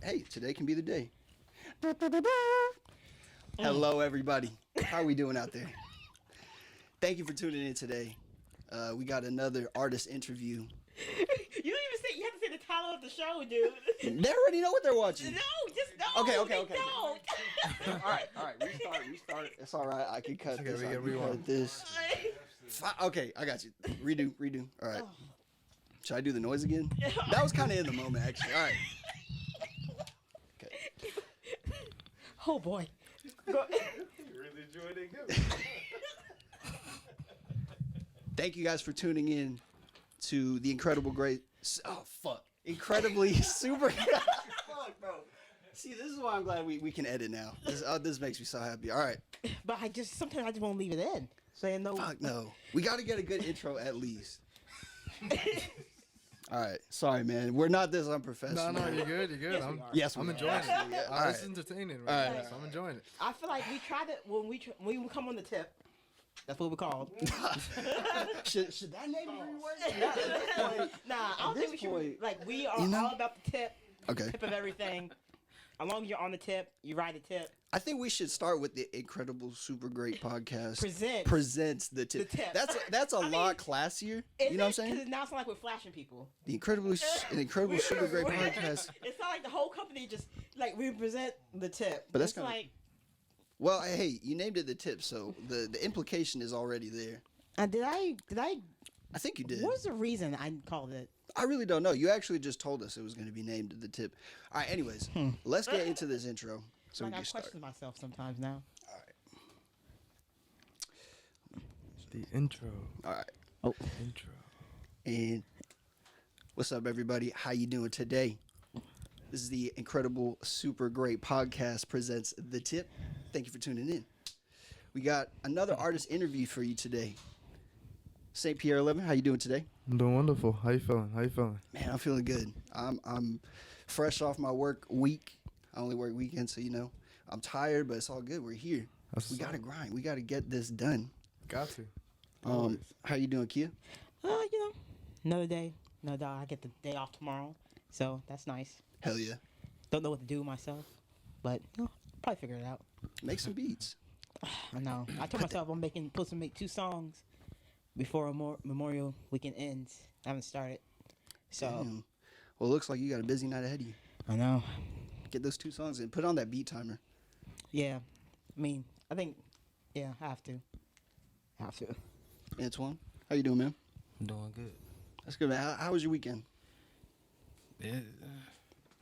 hey, today can be the day. Hello, everybody. How are we doing out there? Thank you for tuning in today. We got another artist interview. You don't even say. You have to say the title of the show, dude. They already know what they're watching. No, just no. Okay. Don't. All right. Restart. It's all right. I can cut Okay, this. we I get can cut rewind. this. Okay, I got you. Redo. All right. Should I do the noise again? That was kind of in the moment, actually. All right. Okay. Oh boy. Really joining him. Thank you guys for tuning in to the incredibly super. Fuck, bro. See, this is why I'm glad we can edit now. This makes me so happy. All right. But sometimes I just won't leave it in. Saying no. Fuck no. We got to get a good intro at least. All right. Sorry, man. We're not this unprofessional. No, you're good. Yes, I'm we enjoying it. are. All right. It's entertaining, right? All right. So I'm enjoying it. I feel like we tried it when we come on the tip. That's what we called. should that name be reworked? Nah, I don't think we should. Like, we are all about the tip. Okay. Tip of everything. As long as you're on the tip, you ride the tip. I think we should start with the incredible, super great podcast. Presents the tip. the tip. That's a lot classier. You know what I'm saying? Because now it's not like we're flashing people. The incredible, super great podcast. It's not like the whole company just like we present the tip. But that's it's like. Well, hey, you named it the tip, so the implication is already there. Did I? I think you did. What was the reason I called it? I really don't know. You actually just told us it was going to be named the tip. All right. Anyways, let's get into this intro so Like we I can start. question myself sometimes now. All right. The intro. All right. Oh. Intro. And what's up, everybody? How you doing today? This is the incredible, super great podcast presents The Tip. Thank you for tuning in. We got another artist interview for you today. St. Pierre 11, how you doing today? I'm doing wonderful. How you feeling? Man, I'm feeling good. I'm fresh off my work week. I only work weekends, so I'm tired, but it's all good. We're here. We gotta grind. We gotta get this done. Got to. How you doing, Kia? Another day. I get the day off tomorrow, so that's nice. Hell yeah. Don't know what to do with myself, but probably figure it out. Make some beats. I know. I told myself I'm supposed to make 2 songs before Memorial Weekend ends. I haven't started, so. Damn. Well, it looks like you got a busy night ahead of you. I know. Get those 2 songs and put on that beat timer. Yeah, I think, I have to. Antoine, how you doing, man? I'm doing good. That's good, man. How was your weekend? Yeah.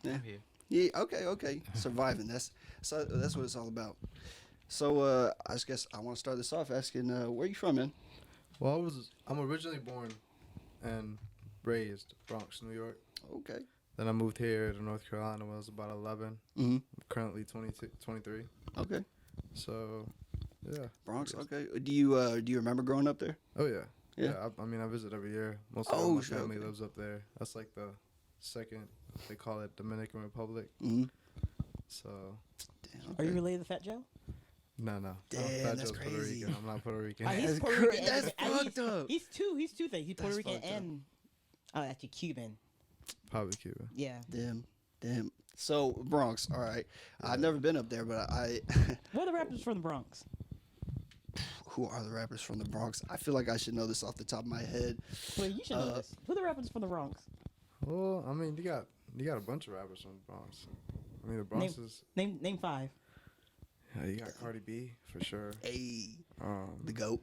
I'm here. Yeah. Okay. Surviving. That's what it's all about. So I guess I want to start this off asking, where you from, man? Well, I'm originally born and raised Bronx, New York. Okay. Then I moved here to North Carolina when I was about 11. Mm-hmm. I'm currently 23. Okay. So, yeah. Bronx. Okay. Do you remember growing up there? Oh yeah. Yeah. I visit every year. Most of my family okay. lives up there. That's like the second. They call it Dominican Republic. Mm-hmm. So. Damn, Are you related to Fat Joe? No. Damn, Fat that's Joe's Puerto crazy. Rican. I'm not Puerto Rican. He's That's Puerto Rican. that's fucked up. He's two things. He's Puerto That's Rican fucked up. and actually Cuban. Probably Cuba. Yeah. Damn. So Bronx. All right. I've never been up there, but What are the rappers from the Bronx? Who are the rappers from the Bronx? I feel like I should know this off the top of my head. Well, you should know this. Who are the rappers from the Bronx? Well, I mean, you got a bunch of rappers from the Bronx. I mean, the Bronx is. Name 5. Yeah, you got Cardi B for sure. Hey, the GOAT.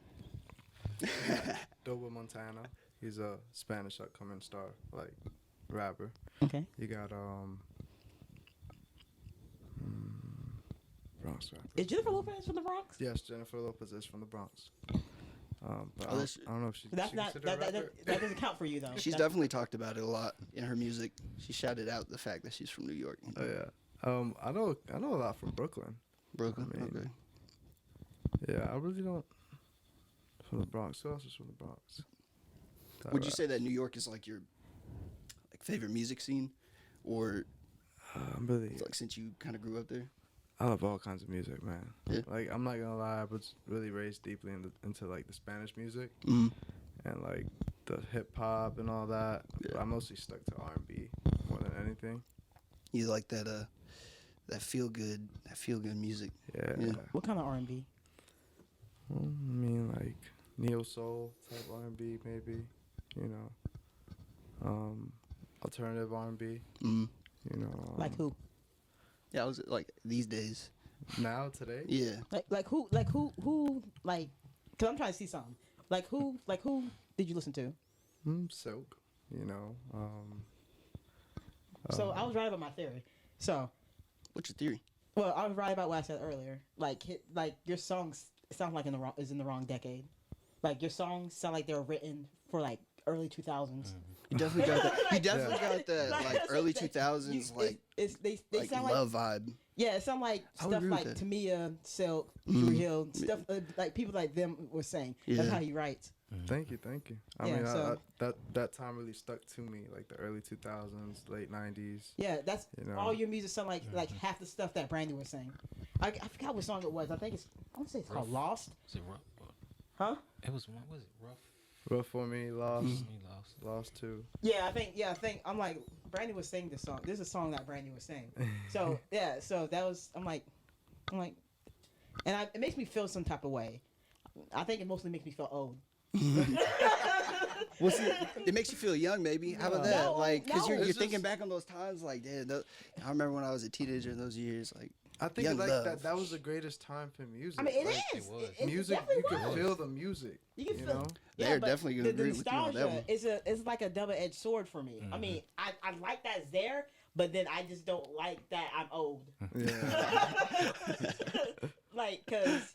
Doba Montana. He's a Spanish upcoming star, like rapper. Okay. You got Bronx rapper. Is Jennifer Lopez from the Bronx? Yes, Jennifer Lopez is from the Bronx. But I that's- don't know if she's That's not considered a rapper. that doesn't count for you though. She's definitely talked about it a lot in her music. She shouted out the fact that she's from New York. Oh yeah. I know a lot from Brooklyn. Brooklyn. I mean, Okay. Yeah, I really don't. From the Bronx. Who else is from the Bronx? Would you say that New York is like your favorite music scene, or I'm really like since you kind of grew up there? I love all kinds of music, man. Yeah. Like, I'm not gonna lie, I was really raised deeply into like the Spanish music Mm. and like the hip hop and all that. Yeah. But I mostly stuck to R&B more than anything. You like that feel good music. Yeah. Yeah. What kind of R&B? I mean, like neo soul type R&B, maybe. You know, alternative R&B. Mm. You know, Like who? Yeah, I was like these days. now today. Yeah. Like who? Like, cause I'm trying to see something. Like who did you listen to? Silk. You know. So I was right about my theory. So, What's your theory? well, I was right about what I said earlier. Like, your songs sound like in the wrong decade. Like your songs sound like they were written for like early 2000s. You definitely got that. You definitely Yeah. got that like early 2000s like They sound like love vibe. yeah, it sound like I would stuff agree with like that. Tamia, Silk, Mm. Drew Hill, stuff like people like them were saying. That's Yeah. how he writes. Thank you. I Yeah, mean, so- that time really stuck to me, like the early 2000s, late 90s. Yeah, that's You know. all your music sound like half the stuff that Brandy was saying. I forgot what song it was. I think I want to say it's called Rough. Lost. Is it rough? Huh? It was one. Was it rough? Rough for me, lost, Me lost. lost too. Yeah, I think I'm like Brandy was singing this song. This is a song that Brandy was saying. So yeah, so that was I'm like, and it makes me feel some type of way. I think it mostly makes me feel old. Well, see, it makes you feel young, maybe. How about that? No, Like, because no. you're It's thinking just- back on those times, like, damn, I remember when I was a teenager in those years, like, I think Young like love. that was the greatest time for music. I mean, it like, is. it was. It Music, definitely you could was. feel the music. You can You feel. know. They're but definitely gonna the agree with you on that nostalgia one. is like a double-edged sword for me. I mean, I like that it's there, but then I just don't like that I'm old. Yeah. Like, cause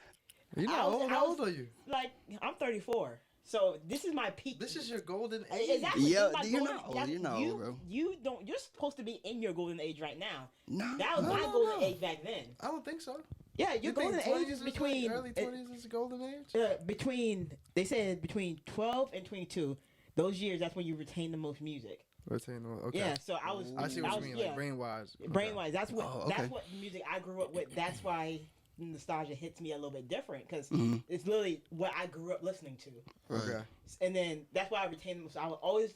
You're not I was- old. I How was- old are you? like I'm 34, so this is my peak. This is your golden age. Exactly. Yeah, this is my you're golden- not old, that's- you're not old, bro. You don't. You're supposed to be in your golden age right now. no. That was No, my no, golden no. age back then. I don't think so. Yeah, your You golden think age 20s is like between early 20s is a golden age. between they said between 12 and 22. Those years, that's when you retain the most music. Okay. Yeah, so I was. I see what I you was, mean, yeah, like brain wise. brain wise. That's what. Oh, okay. That's what music I grew up with. That's why nostalgia hits me a little bit different because Mhm. it's literally what I grew up listening to, Right. Okay. and then that's why I retain them. So I will always,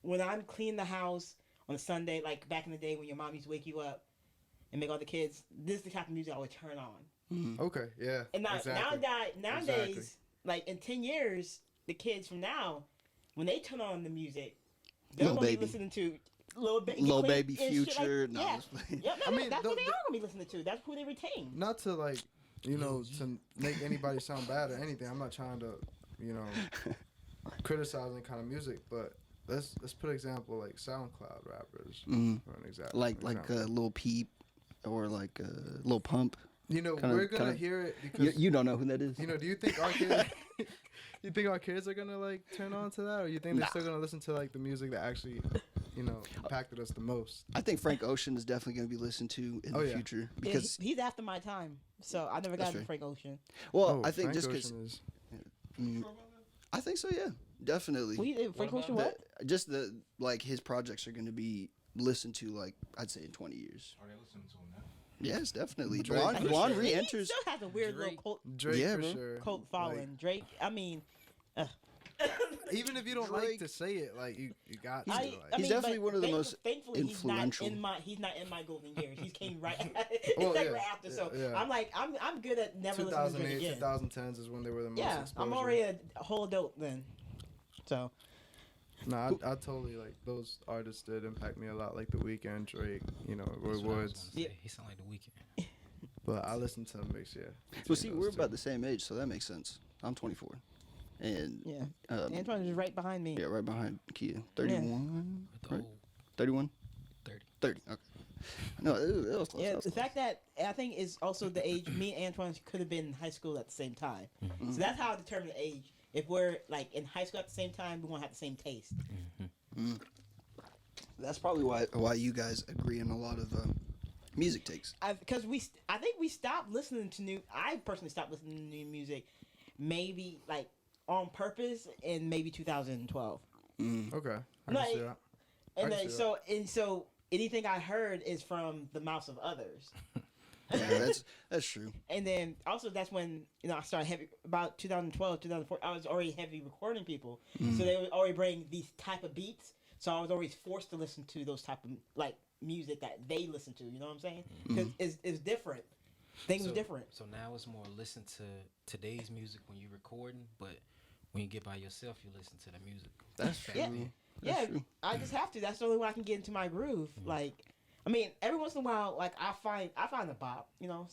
when I'm cleaning the house on a Sunday, like back in the day when your mom used to wake you up and make all the kids, this is the type of music I would turn on. Mhm. Okay. Yeah. And now, exactly. nowadays, Exactly. like in 10 years, the kids from now, when they turn on the music, they're Lil gonna Baby. be listening to Lil Baby, Lil Queen Baby, and shit Future. Like, No, yeah, just playing. yeah, no, I mean, that's the- what they the- are gonna be listening to. That's who they retain. Not to like, to make anybody sound bad or anything. I'm not trying to, criticize any kind of music, but let's put example like SoundCloud rappers Mhm. for an example. Like Lil Peep or like Lil Pump. we're gonna kinda- hear it because You don't know who that is. do you think our kids you think our kids are gonna like turn on to that, or you think Nah. they're still gonna listen to like the music that actually impacted us the most? I think Frank Ocean is definitely going to be listened to in Oh, the yeah. future Yeah, because, he's after my time, so I never That's got into fair. Frank Ocean. well, Oh, I think Frank just because, Ocean is I think so, yeah, definitely. Frank about Ocean what? Just his projects are going to be listened to like I'd say in 20 years. Are they listening to him now? Yes, definitely. Drake. Blonde He re-enters. still has a weird Drake. little cult, Drake Yeah, for bro. sure. cult following. Drake, I mean, Even if you don't like Drake. to say it, like you got to. I like, mean, He's definitely but one of the most thankfully, influential. He's not in my golden years. He's came right, Well, like yeah, right after. So yeah. I'm like, I'm good at never listening to Drake 2008, again. 2010s is when they were the most Yeah, exposure. I'm already a whole adult then. So Nah, I totally like those artists did impact me a lot, like The Weeknd, Drake, Roy That's what I was Woods. gonna say. He sound like The Weeknd. But I listened to a mix, yeah. Well, between see, those we're two. about the same age, so that makes sense. I'm 24, and yeah, um, Antoine is right behind me. yeah, right behind Kia. 31, With the right? old 31, 30. 30. Okay. No, it was close. Yeah, that was the close. fact that I think is also the age me and Antoine could have been in high school at the same time. Mm-hmm. So that's how I determine the age. If we're like in high school at the same time, we won't have the same taste. That's probably why you guys agree on a lot of music takes. Because I think we stopped listening to new. I personally stopped listening to new music, maybe like on purpose in maybe 2012. Okay. I Like- can see that. And I then see that. so anything I heard is from the mouths of others. Yeah, that's true. And then also that's when I started heavy about 2012, 2014. I was already heavy recording people, so they would already bring these type of beats. So I was always forced to listen to those type of like music that they listen to. You know what I'm saying? Because it's different. Things are different. So now it's more listen to today's music when you're recording, but when you get by yourself, you listen to the music. That's true. Yeah. That's Yeah, true. I just have to. That's the only way I can get into my groove. Like, I mean, every once in a while, like I find a bop, you know.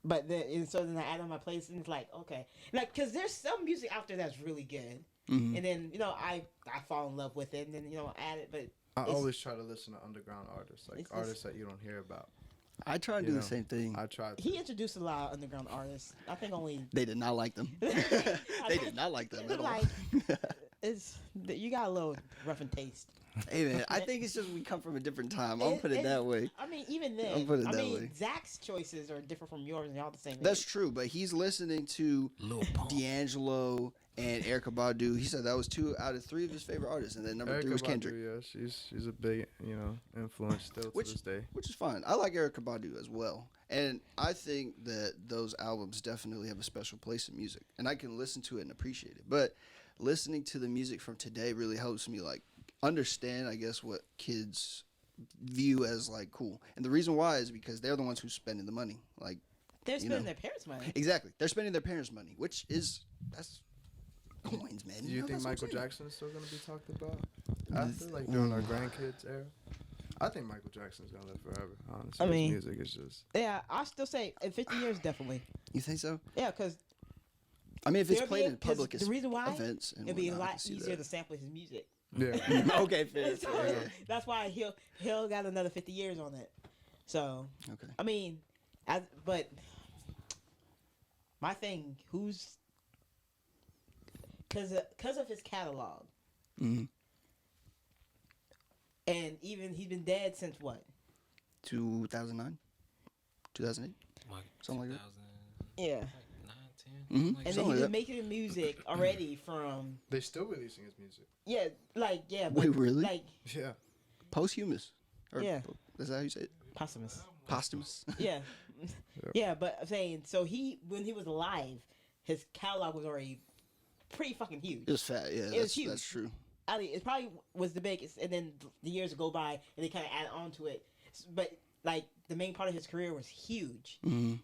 But then and so then I add on my playlist and it's like okay, like because there's some music out there that's really good, and then I fall in love with it and then add it. But I it's- always try to listen to underground artists, like it's- artists that you don't hear about. I try to You do know, the same thing. I try to. he introduced a lot of underground artists. I think only They did not like them. They did not like them at all. like you got a little rough in taste. Hey man, I think it's just we come from a different time. I'll put it And- that way. I mean, even then, I'll put it that way. Zach's choices are different from yours, and y'all the same. That's age. true, but he's listening to Lil Pump. D'Angelo and Erykah Badu. He said that was 2 out of 3 of his favorite artists, and then number 3 was Erykah Kendrick, Badu, yeah, she's a big influence still Which- to this day. which is fine. I like Erykah Badu as well, and I think that those albums definitely have a special place in music, and I can listen to it and appreciate it. But listening to the music from today really helps me like understand, I guess, what kids view as like cool, and the reason why is because they're the ones who's spending the money. Like They're you spending know. their parents' money. exactly, they're spending their parents' money, which is that's coins, man. Do you know, think that's what I'm Michael saying. Jackson is still gonna be talked about after, like during our grandkids era? I think Michael Jackson's gonna live forever. Honestly, I mean- his music is just. Yeah, I still say in 50 years, definitely. You think so? Yeah, because I mean, if it's There'll played be- in public 'cause the reason why, events and it'd be a whatnot, I can lot see easier that. to sample his music. Yeah. Okay, fair. So, fair. that's why he'll got another 50 years on it. So Okay. I mean, but my thing, who's because of his catalog, Mm-hmm. and even he's been dead since what? 2009, 2008. Like Something like that. 2009, Yeah, 10. Mhm. Like and Something then he's like been that. making music already from They still releasing his music. yeah, like yeah. Wait, really? Like Yeah. Posthumous. Or, Yeah. Is that how you say it? posthumous. Posthumous. Yeah, yeah. But I'm saying so when he was alive, his catalog was already pretty fucking huge. It was fat. Yeah, was that's, huge. that's true. I mean, it probably was the biggest, and then the years go by, and they kind of add on to it. But like the main part of his career was huge. Mm-hmm.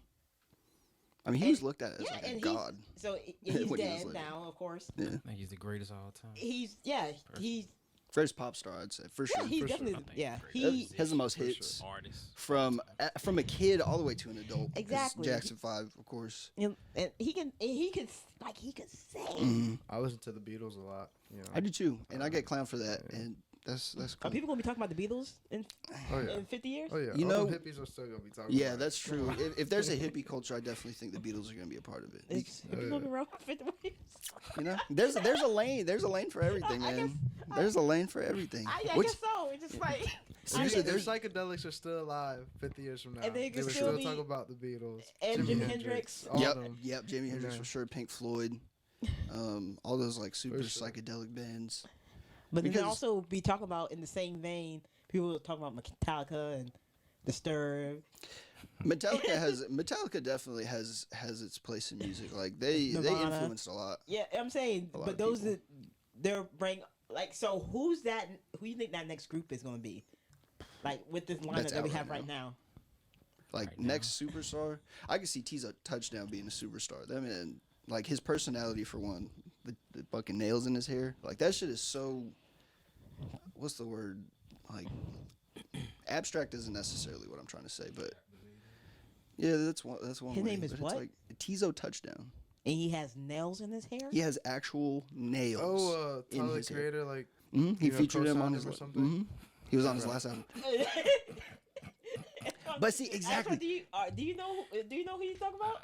I mean, he And- was looked at as yeah, like a and god. So he's When he was dead living. now, of course. Yeah. I think he's the greatest of all time. He's First pop star, I'd say, for sure. he's for sure. definitely I think yeah. great. He Has the most For hits Artist. from a kid all the way to an adult. 'Cause Exactly. Jackson 5, of course. and he could sing. Mhm. I listen to the Beatles a lot. I do too, and I get clowned for that, and that's Are cool. people gonna be talking about the Beatles Oh yeah. in 50 years? Oh yeah. You All know- them hippies are still gonna be talking. Yeah, about that's it. true. If there's a hippie culture, I definitely think the Beatles are going to be a part of it. It's, Oh, people yeah. been around for 50 years. You know, there's a lane for everything, I man. guess- There's a lane for everything. I Which guess so. It's just like Seriously, Their there's- psychedelics are still alive 50 years from now. And they they could would still still be- talk about the Beatles, and Jimi Hendrix. all yep, them. yep. Jimi Hendrix Yeah. for sure. Pink Floyd, all those like super For sure. psychedelic bands. But then Because- also be talking about in the same vein, people were talking about Metallica and Disturbed. Metallica definitely has its place in music. Like they Nirvana. influenced a lot. Yeah, I'm saying, A lot but of those people. that they're bring like so. Who's that? Who you think that next group is going to be? Like with this lineup That's that we out have right right now. Like Right now. next superstar, I could see T's Touchdown being a superstar. I mean, like his personality for one, the fucking nails in his hair, like that shit is so. What's the word? Like abstract isn't necessarily what I'm trying to say, but yeah, that's one. That's one. His way, name is but what? It's like Tizo Touchdown. And he has nails in his hair. He has actual nails. Oh, in Tyler the his hair. Creator, like He you know, featured him on co-signed his him or la- something? mhm. He was on his Right. last album. But see, exactly. Do you know who you talking about?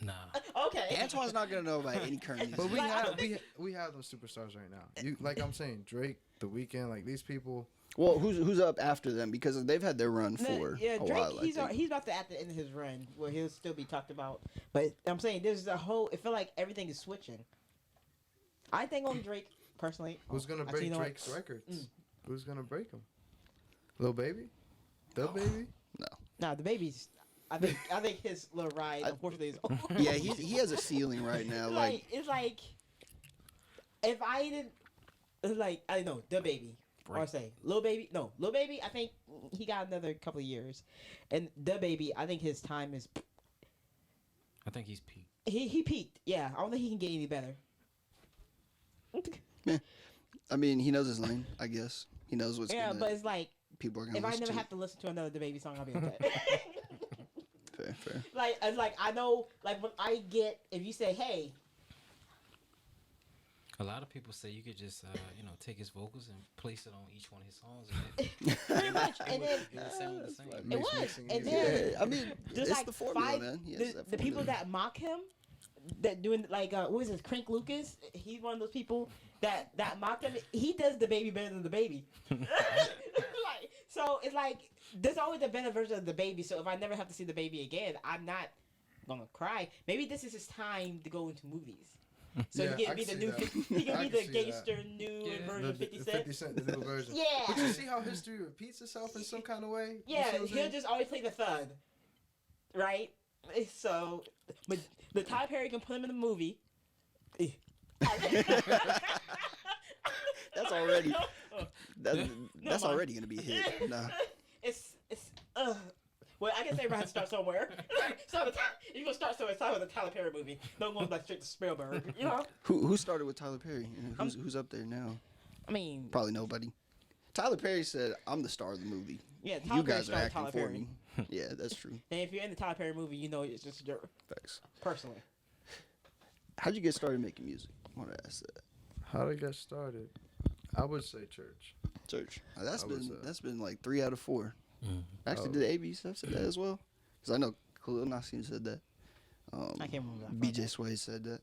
Nah. Okay. Antoine's not gonna know about any current music. But we Like, I have don't think- we have those superstars right now. You like I'm saying Drake, The Weeknd, like these people. Well, who's up after them because they've had their run No, for yeah, a Drake. while. I think. He's about to at the end of his run where he'll still be talked about. But I'm saying there's a whole. It feel like everything is switching. I think on Drake personally. Who's gonna actually, break you know what? Drake's records? Who's gonna break them? Lil Baby, the baby. Nah, the baby's. I think his little ride unfortunately is over. Yeah, he has a ceiling right now. Like it's like if I didn't. It's like I know the baby Or say Lil Baby. I think he got another couple of years, and d.R.E, I think his time is. I think he's peaked. He peaked. Yeah, I don't think he can get any better. Yeah. I mean, he knows his lane. I guess he knows what's. Yeah, but it's like people are gonna. If I listen never to have to listen to another d.R.E song, I'll be okay. Fair. Like I know, like when I get, if you say, hey. A lot of people say you could just, take his vocals and place it on each one of his songs. Pretty much, and then It would sound the same. it was, and easy. then I mean, there's it's like the formula, 5 man. He has the that people formula. that mock him, that doing like what is this, Crank Lucas? He's one of those people that mocked him. He does the baby better than the baby. Like, so it's like there's always a better version of the baby. So if I never have to see the baby again, I'm not gonna cry. Maybe this is his time to go into movies. So Yeah, he I can be can the see new. that. He can I be can the see gangster that. new Yeah. version of 50 Cent. 50 Cent, the new version. Yeah. But you see how history repeats itself in some kind of way? You Yeah, see what I'm he'll saying? just always play the thug, right? So, but the Tyler Perry can put him in a movie. That's already that's mind. already gonna be a hit. Nah. It's well, I guess everybody has to start somewhere. So if you're gonna start somewhere, start with a Tyler Perry movie. Don't go like straight to Spielberg. You know? Who started with Tyler Perry? And who's up there now? I mean, Probably nobody. Tyler Perry said, "I'm the star of the movie. yeah, Tyler You Perry guys are started acting Tyler for Perry. me." Yeah, that's true. And if you're in the Tyler Perry movie, you know it's just your Thanks. personally. How'd you get started making music? I want to ask that. How to get started? I would say church. Church. That's been like 3 out of 4. Mm. Actually, Oh. did AB stuff said that as well? Because I know Khalil Nassim said that. I can't remember that. BJ Sway said that.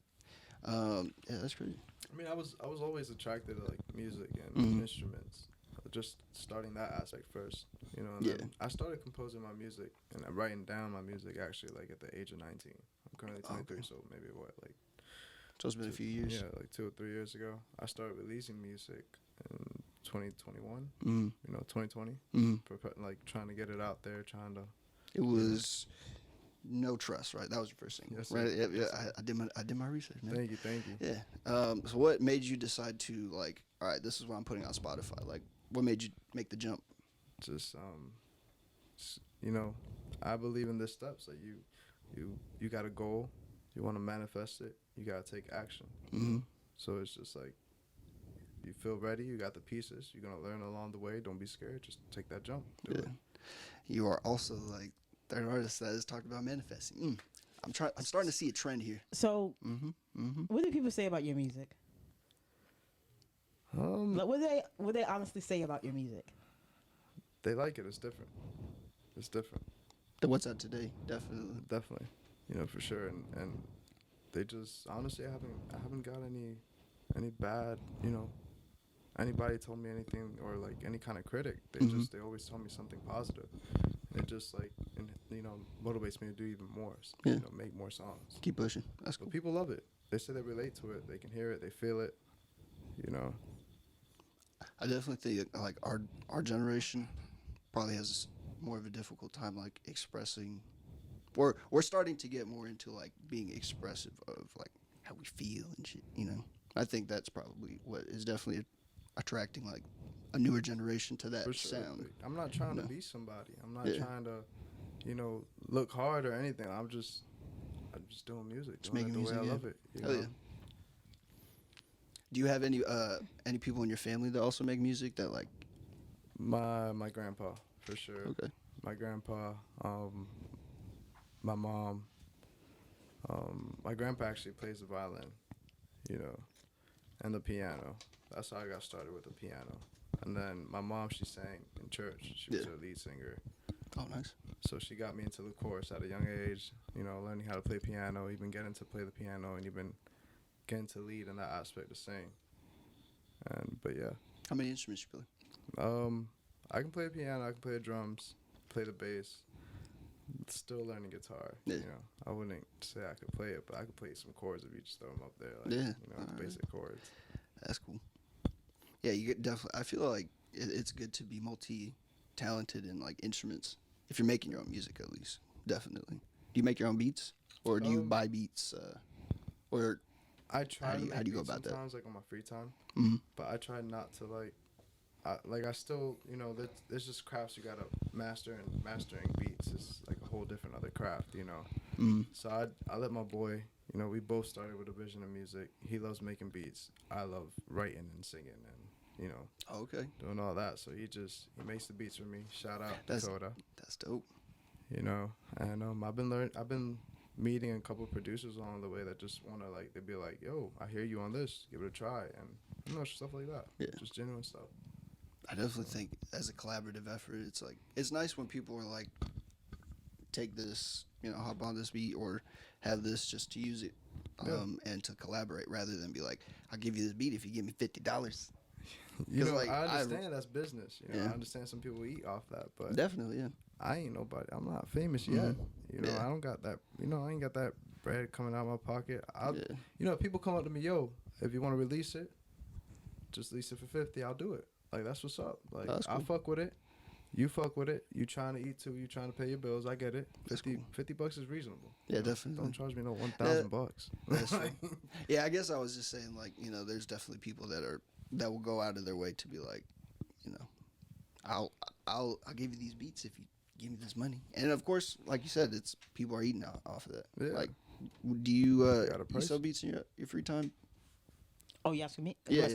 Yeah, that's crazy. I mean, I was always attracted to like music and Mhm. instruments. Just starting that aspect first, and Yeah. then I started composing my music and writing down my music actually like at the age of 19. I'm currently 23, so maybe like So it's been a few years. yeah, like 2 or 3 years ago. I started releasing music in 2021. Mm. 2020. Mm. Like trying to get it out there, trying to. It was No Trust, right? That was your first single, Yes, right? sir. Yeah, Yes, yeah. sir. I did my research, man. Thank you. Yeah. So what made you decide to like? All right, this is what I'm putting on Spotify. Like, what made you make the jump? Just I believe in the steps. Like you got a goal, you want to manifest it, you gotta take action. Mm-hmm. So it's just like you feel ready, you got the pieces, you're gonna learn along the way. Don't be scared, just take that jump. Do Yeah. it. You are also like third artist that has talked about manifesting. I'm starting to see a trend here. So, Mm-hmm. Mm-hmm. what do people say about your music? Like, what they honestly say about your music? They like it. It's different. It's different. What's out today? Definitely. Definitely. For sure. And they just honestly I haven't got any bad, anybody told me anything or like any kind of critic. They always tell me something positive. And it just like motivates me to do even more. Yeah. Make more songs. Keep pushing. That's cool. But people love it. They say they relate to it. They can hear it. They feel it. I definitely think like our generation probably has more of a difficult time like expressing. We're starting to get more into like being expressive of like how we feel and shit. I think that's probably what is definitely attracting like a newer generation to that For sure. sound. Like, I'm not trying to be somebody. I'm not trying to, look hard or anything. I'm just doing music. Just Doing making it the way music, I love it. Hell yeah. Do you have any people in your family that also make music that like? My grandpa, for sure. Okay. My grandpa, my mom. My grandpa actually plays the violin, and the piano. That's how I got started with the piano. And then my mom, she sang in church. She was a lead singer. Oh, nice. So she got me into the chorus at a young age, learning how to play piano, even getting to play the piano, and even getting to lead in that aspect to sing. But yeah. How many instruments you play? I can play piano, I can play the drums, play the bass. Still learning guitar. Yeah. I wouldn't say I could play it, but I could play some chords if you just throw them up there. Yeah. Basic chords. That's cool. Yeah, you get definitely. I feel like it's good to be multi-talented in like instruments. If you're making your own music, at least, definitely. Do you make your own beats, or do you buy beats, or I try How to do you- make how do you go beats about that? sometimes, like on my free time, Mhm. but I try not to like I still, there's just crafts you gotta master, and mastering beats is like a whole different other craft, So I let my boy, we both started with a vision of music. He loves making beats. I love writing and singing and, Okay. doing all that. So he makes the beats for me. Shout out Dakota. That's dope. And I've been meeting a couple producers along the way that just want to they'd be like, yo, I hear you on this, give it a try, and stuff like that. Yeah. Just genuine stuff. I definitely think as a collaborative effort, it's nice when people are like, take this, hop on this beat or have this just to use it, and to collaborate rather than be like, I'll give you this beat if you give me $50. I understand that's business. I understand some people eat off that, but definitely, yeah. I ain't nobody. I'm not famous yet. Yeah. I don't got that. I ain't got that bread coming out of my pocket. People come up to me, yo, if you want to release it, just release it for 50. I'll do it. That's what's up. That's cool. I fuck with it. You fuck with it. You trying to eat too. You trying to pay your bills. I get it. 50 $50 is reasonable. Yeah, definitely. Don't charge me no $1,000. That's true. Yeah, I guess I was just saying there's definitely people that will go out of their way to be like, I'll give you these beats if you give me this money. And of course, like you said, it's people are eating off of that. Yeah. Do you you sell beats in your free time? Oh, you asking me? Yeah.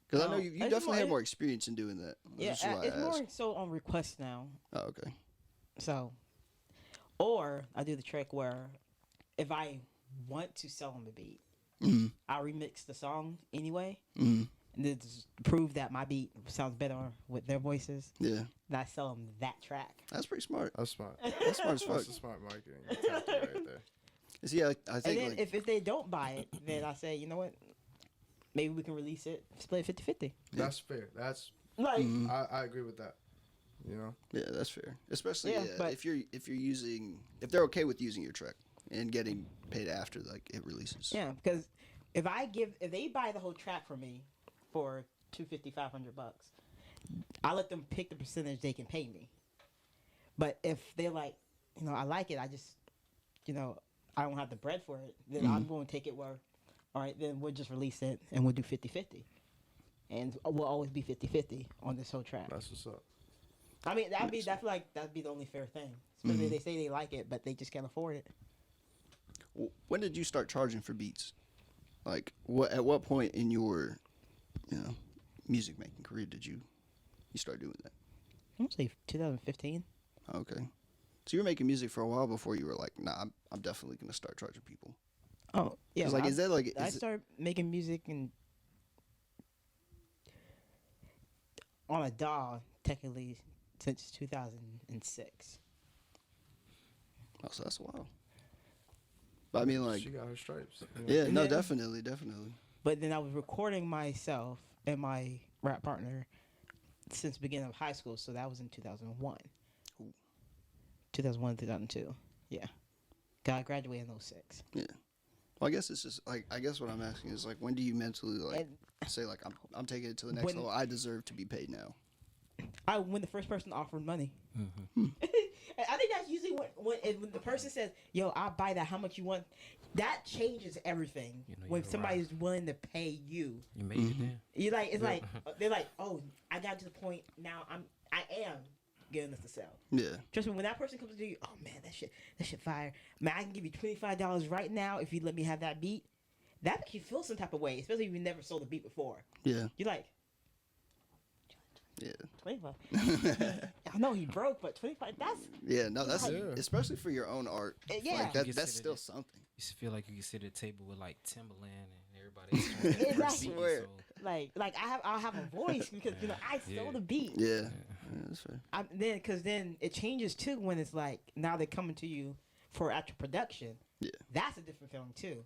Because I know you it's definitely have more- more experience in doing that. Yeah, That's why I it's more asked. so on request now. Oh, okay. So, or I do the trick where if I want to sell them a beat, Mm-hmm. I'll remix the song anyway, Mm-hmm. and then just prove that my beat sounds better with their voices. Yeah, And I sell them that track. that's pretty smart. That's smart. That's smart as fuck. That's a smart marketing tactic right there. See, I And think then if they don't buy it, then I say, you know what? Maybe we can release it, split 50-50. That's fair. That's Like, I agree with that. yeah, that's fair. Especially Yeah, but- if they're okay with using your track and getting paid after it releases. yeah, because if they buy the whole track from me for $250-$500, I let them pick the percentage they can pay me. But if they're like, I like it, I just, I don't have the bread for it, then I'm going to take it where, all right, then we'll just release it and we'll do 50-50. And we'll always be 50-50 on this whole track. That's what's up. I mean, I feel like that'd be the only fair thing. Especially if they say they like it, but they just can't afford it. When did you start charging for beats? At what point in your, music making career did you start doing that? I'm gonna say 2015. Okay, so you were making music for a while before you were like, nah, I'm definitely gonna start charging people. Oh yeah, 'Cause, I started making music on a DAW technically since 2006. Oh, so that's a while. But I mean, She got her stripes. yeah, And no, then- definitely. But then I was recording myself and my rap partner since the beginning of high school, so that was in 2001. Ooh. 2001, 2002. Yeah. I graduated in 06. Yeah. Well, I guess it's just I guess what I'm asking is when do you mentally And say I'm taking it to the next When- level? I deserve to be paid now. when the first person offered money. Mm-hmm. I think that's usually when the person says, "Yo, I'll buy that. How much you want?" That changes everything. When you're somebody's willing to pay you, You made it there. you they're like, "Oh, I got to the point now. I am getting this to sell." Yeah. Trust me, when that person comes to you, oh man, that shit fire. Man, I can give you $25 right now if you let me have that beat. That makes you feel some type of way, especially if you never sold a beat before. Yeah. You're like, Yeah. 25. I know he broke, but 25. That's Yeah. No, that's Yeah. especially for your own art. Yeah. That's Consider still that- something. You feel like you can sit at a table with Timberland and everybody else trying to get the first beat, Swear. so- I'll have a voice because I sold a beat. Yeah. Yeah, that's fair. Then it changes too when it's like now they're coming to you for actual production. Yeah. That's a different feeling too.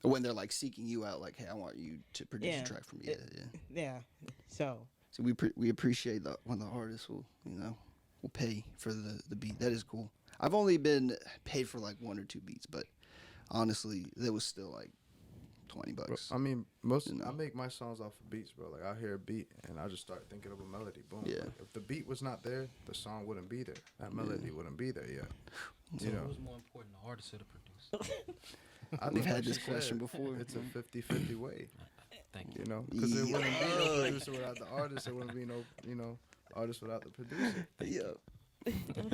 When they're seeking you out, hey, I want you to produce Yeah. a track for me. Yeah. Yeah. So So we appreciate when the artist will will pay for the beat. That is cool. I've only been paid for 1 or 2 beats, but honestly, that was still $20. I mean, I make my songs off of beats, bro. I hear a beat and I just start thinking of a melody. Boom. Yeah. If the beat was not there, the song wouldn't be there. That melody wouldn't be there yet. So You know. who's more important, the artist or the producer? I We've think had like this you question said, before. It's a 50-50 way. Thank you. You know, because there wouldn't be Yeah. no producer without the artist. There wouldn't be no, artist without the producer. Yeah.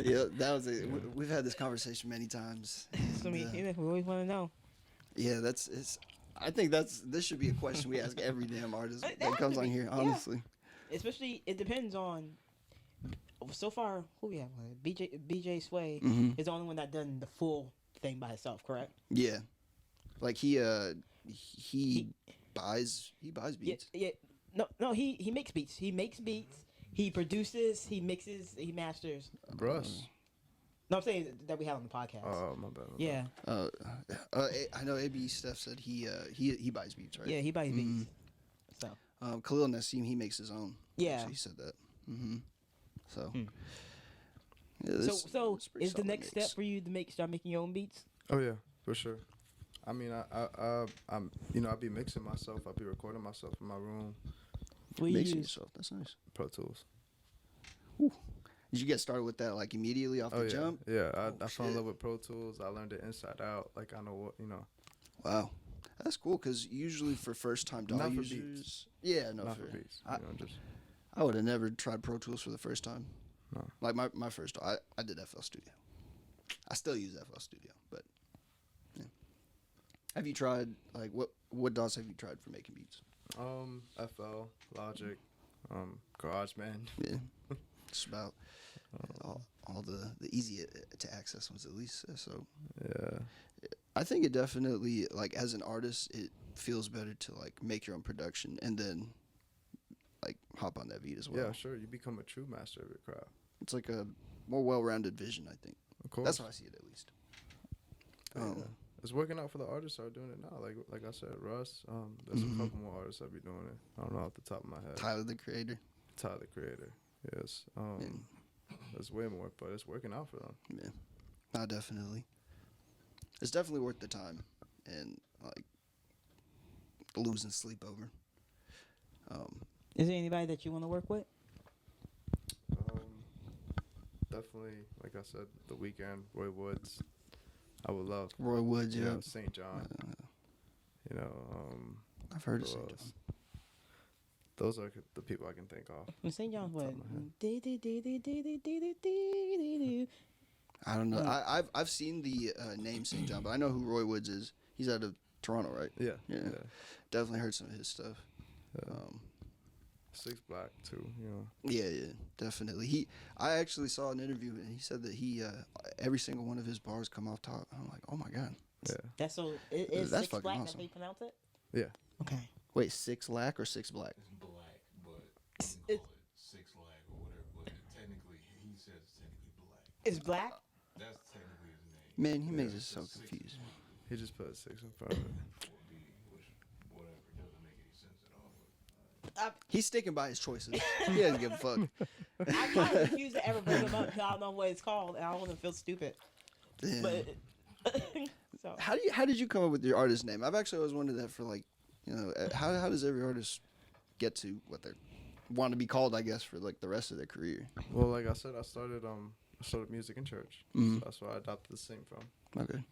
Yeah, that was it. We've had this conversation many times. So and, we always want to know. yeah, it's. I think this should be a question we ask every damn artist That that has comes to on be, here. yeah. Honestly, Especially, it depends on. So far, who we have? BJ Sway hmm is the only one that done the full thing by himself, correct? yeah, like he buys Yeah, beats. yeah. No. He makes beats. He makes beats. He produces. He mixes. He masters. Russ. No, I'm saying that we have on the podcast. Oh, my bad. Yeah, I know AB Steph said he buys beats, right? yeah. He buys beats. So Khalil Nassim, he makes his own. Yeah. So he said that. So. Hmm. Yeah, so it's pretty is the solid next mix. step for you to start making your own beats? Oh yeah, for sure. I mean, I'm, I'll be mixing myself. I'll be recording myself in my room. What do you Mixing use? yourself. That's nice. Pro Tools. Did you get started with that like immediately off the Oh yeah, jump? yeah. Oh, I fell in shit. love with Pro Tools. I learned it inside out. Like I know what Wow, that's cool. Cause usually for first time DAW Not for users, beats. yeah, no, not for, for beats. I, Just I would have never tried Pro Tools for the first time. No. Like my first, I did FL Studio. I still use FL Studio, but yeah. Have you tried like what DAWs have you tried for making beats? FL, Logic, GarageBand. Yeah, just about all the easy to access ones at least. So Yeah. I think it definitely like as an artist, it feels better to like make your own production and then like hop on that beat as well. Yeah, sure. You become a true master of your craft. It's like a more well-rounded vision, I think. Of course. That's how I see it, at least. Yeah. It's working out for the artists that are doing it now. Like I said, Russ. There's Mhm. a couple more artists that be doing it. I don't know off the top of my head. Tyler, the Creator. Tyler, the Creator. Yes. And, There's way more, but it's working out for them. yeah, not definitely. It's definitely worth the time and like losing sleep over. Is there anybody that you want to work with? Definitely, like I said, The Weeknd, Roy Woods. I would love. Roy Woods, yeah. St. John. I've heard of who St. else? John. Those are the people I can think of. St. John's what? Top of my head. I don't know. I've seen the name St. John, but I know who Roy Woods is. He's out of Toronto, right? Yeah. Yeah. Definitely heard some of his stuff. Yeah. Six Black too. Yeah, definitely. I actually saw an interview and he said that he every single one of his bars come off top. I'm like, oh my god. Yeah. That's so. Is That's Six fucking Black? awesome. That's how you pronounce it? Yeah. Okay. Wait, 6 Lack or 6 Black? It's black, but It's- you can call it six lag or whatever. But technically, he says it's technically black. It's black. That's technically his name. Man, he Yeah, makes it It's so just six confused. He just put a 6 in front of it. 4B, which whatever doesn't make any sense at all. But, He's sticking by his choices. He doesn't give a fuck. I kind of refuse to ever bring them up because I don't know what it's called and I don't want to feel stupid. Damn. But so How did you come up with your artist name? I've actually always wondered that for like, how does every artist get to what they want to be called? I guess for like the rest of their career. Well, like I said, I started music in church. Mhm. So that's where I adopted the name from. Okay.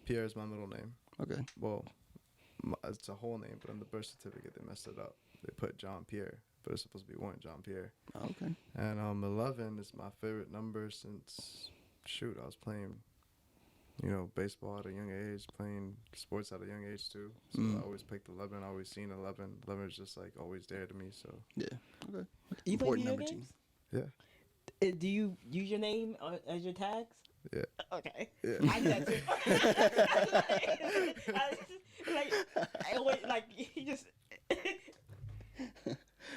Pierre is my middle name. Okay. Well, it's a whole name, but on the birth certificate they messed it up. They put John Pierre, but it's supposed to be one John Pierre. Okay. And 11 is my favorite number since I was playing, baseball at a young age, playing sports at a young age too. So Mm. I always picked 11. I always seen 11. 11 is just like always there to me. So Yeah. Okay. you play Important video number games? yeah, Do you use your name as your tags? yeah, Okay. yeah. I do that too. I always, like he just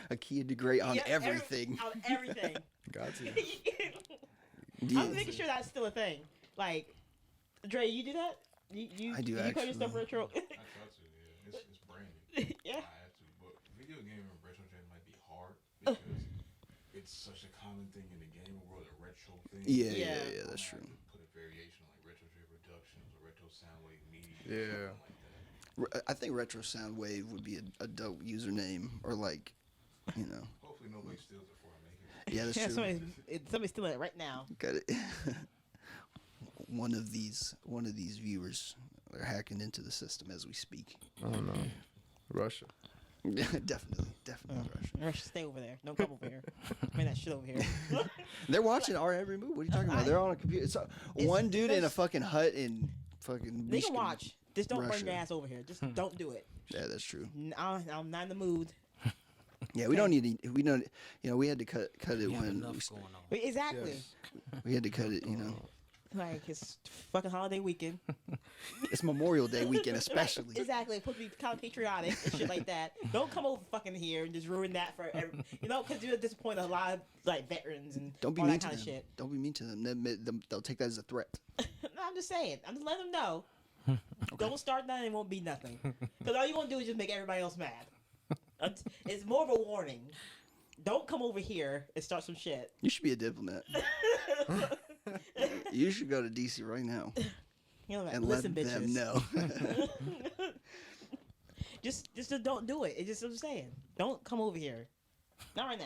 A key to great on Yeah, everything. on everything. Got to. Yeah. I'm making sure that's still a thing. Like, Dre, you do that? You I do you call your stuff actually. retro? I try to, yeah. It's branded. Yeah. I have to, but video game and retro trend might be hard because it's such a common thing in the gaming world. A retro thing. Yeah, Yeah. yeah, that's I true. have to put a variation like retro trend productions or retro soundwave media. Yeah. Or something like that. I think Retro Soundwave would be a dope username, or like, Hopefully nobody steals it before I make it. Yeah, that's Yeah, true. somebody's stealing it right now. Got it. one of these viewers are hacking into the system as we speak. I don't know. Russia. Yeah, definitely Russia. Russia, stay over there. Don't come over here. Man, that shit over here. They're watching our every move. What are you talking about? They're on a computer. So one dude in a fucking hut in fucking. They can watch. Just don't Russia. burn your ass over here. Just don't do it. Yeah, that's true. I'm not in the mood. Yeah, we don't need to, we don't, you know, we had to cut it You have when enough going on. Exactly. Yes. we had to cut it, you know. Like it's fucking holiday weekend. It's Memorial Day weekend especially. Exactly. It's supposed to be kind of patriotic and shit like that. Don't come over fucking here and just ruin that for every, you know, because you'll disappoint a lot of like veterans and Don't be all mean that to kind them. of shit. Don't be mean to them. They'll take that as a threat. No, I'm just saying. I'm just letting them know. Don't start nothing. It won't be nothing. Because all you're gonna do is just make everybody else mad. It's more of a warning. Don't come over here and start some shit. You should be a diplomat. You should go to DC right now You know, like, and listen, let them bitches. know. just don't do it. It's just what I'm saying. Don't come over here. Not right now.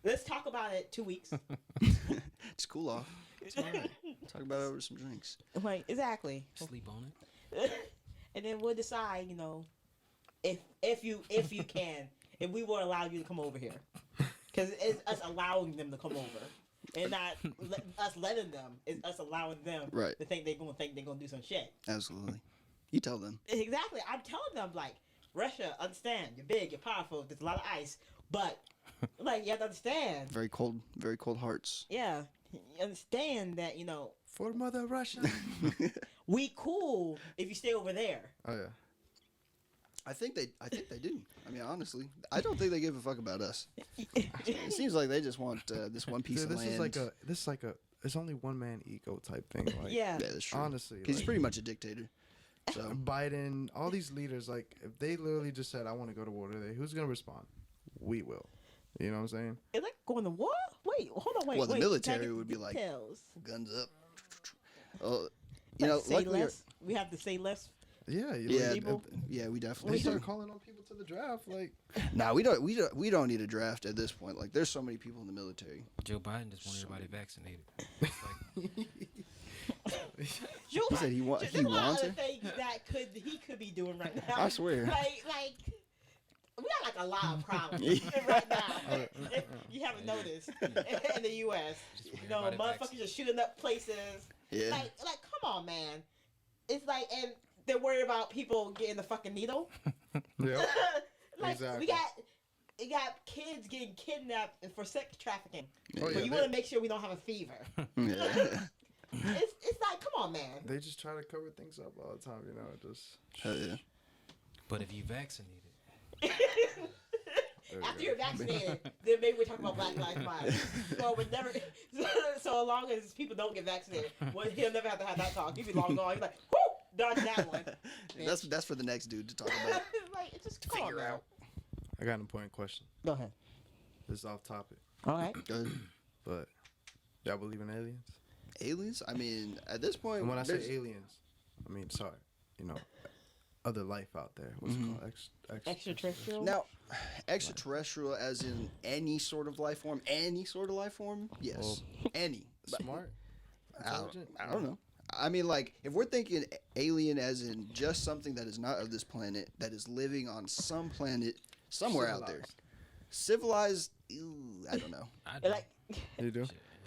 Let's talk about it 2 weeks. It's cool off. It's all right. Talk about it over some drinks. Like exactly. Sleep on it. And then we'll decide, you know, if you can, if we will allow you to come over here, because it's us allowing them to come over, and not us letting them. It's us allowing them Right. to think they're gonna do some shit. Absolutely. You tell them. Exactly. I'm telling them like, Russia, understand, you're big, you're powerful. There's a lot of ice, but like you have to understand. Very cold hearts. Yeah, you understand that you know For Mother Russia. we cool if you stay over there. Oh yeah. I think they do. I mean, honestly, I don't think they give a fuck about us. It seems like they just want this one piece Dude, of land. this is like a it's only one man ego type thing. Like, Yeah. Yeah, that's true. honestly, Because he's like, pretty much a dictator. So Biden, all these leaders, like if they literally just said, "I want to go to war today," who's gonna respond? We will. You know what I'm saying? Is that going to war? Wait, hold on, wait. Well, the wait, military can I get would be like, details? guns up. Oh, you know, Say luckily, less. We have to say less. Yeah. yeah, people. Yeah, we They definitely start do. calling on people to the draft. Like, Nah, we don't need a draft at this point. Like, there's so many people in the military. Joe Biden just want everybody vaccinated. It's like, He said he wants There's a lot it. of things that he could be doing right now. I swear. Like we got like a lot of problems right now. If you haven't noticed in the U.S., Just you know, everybody motherfuckers are shooting up places. Yeah. Like, come on, man. It's like, and they're worried about people getting the fucking needle. yeah. Like Exactly. we got kids getting kidnapped for sex trafficking. Oh, But yeah, you want to make sure we don't have a fever. Yeah. It's like, come on, man. They just try to cover things up all the time. You know, just. Hell yeah. but if you vaccinated, There you After go. you're vaccinated, then maybe we talk about Black Lives Matter. So we never. So long as people don't get vaccinated, well, he'll never have to have that talk. He'll be long gone. He's like, whoo, dodge that one. That's for the next dude to talk about. Like, it's just come on, man. I got an important question. Go ahead. This is off topic, All right. Go ahead. but y'all believe in aliens? Aliens? I mean, at this point, And when I say there's- aliens, I mean sorry, you know, other life out there. What's Mm-hmm. it called? Extraterrestrial. now, extraterrestrial, as in any sort of life form, yes, Well, any. But Smart, intelligent. I don't know. I mean, like, if we're thinking alien as in just something that is not of this planet, that is living on some planet somewhere out there, civilized. Ew, I don't know. I do. Like, You do?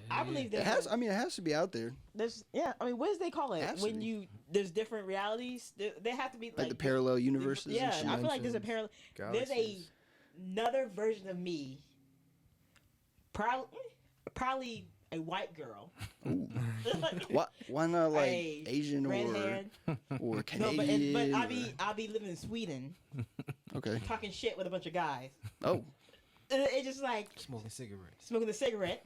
I believe It there's. has. I mean, it has to be out there, There's. Yeah. I mean, what does they call it Has to when be. there's different realities? They have to be like the parallel universes. Yeah, and shit. I feel like there's a Dimensions, parallel. There's galaxies. another version of me. Probably a white girl. Why not like A Asian redhead. or No, Canadian? but or- I'll be living in Sweden, okay. talking shit with a bunch of guys. Oh, It's just like smoking cigarettes. smoking a cigarette.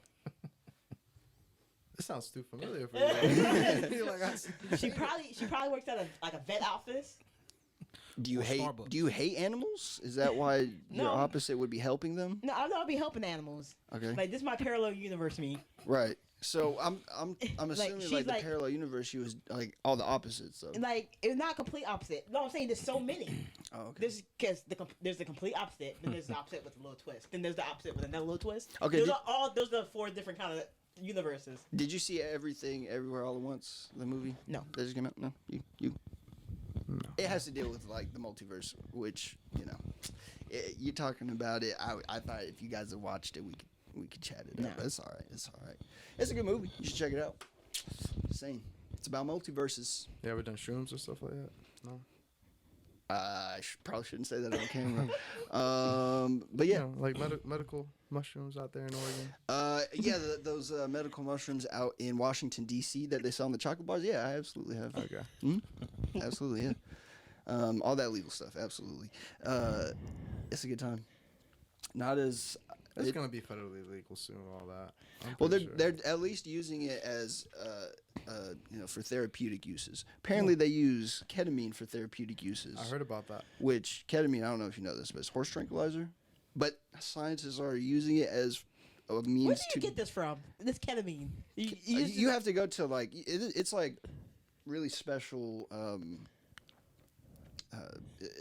This sounds too familiar for you. You're like, She probably works at a vet office. do you Or hate Starbucks. do you hate animals? Is that why your No. opposite would be helping them? No, I'll be helping animals. Okay. Like this is my parallel universe me. Right. So I'm assuming she's like the like- parallel universe, she was like all the opposites. So. Like it's not complete opposite. No, I'm saying there's so many. Oh, okay. There's because there's the complete opposite. Then there's the opposite with a little twist. Then there's the opposite with another little twist. Okay, Those did- are all. Those are 4 different kind of universes. Did you see Everything Everywhere All at Once? The movie? No. That just came out. No. You. It has to deal with like the multiverse, which you're talking about it. I thought if you guys had watched it, we could chat it up. But it's all right. It's all right. It's a good movie. You should check it out. Just saying, it's about multiverses. You ever done shrooms or stuff like that? No. I probably shouldn't say that on camera. But yeah, like medical mushrooms out there in Oregon. those medical mushrooms out in Washington D.C. that they sell in the chocolate bars. Yeah, I absolutely have. Okay. Absolutely, yeah. All that legal stuff. Absolutely. It's a good time. Not as. It's gonna be federally legal soon. All that. Well, they're at least using it as for therapeutic uses. Apparently, they use ketamine for therapeutic uses. I heard about that. Which ketamine, I don't know if you know this, but it's horse tranquilizer. But scientists are using it as a means. Where do you get this from? This ketamine. You have to go to like it's like really special.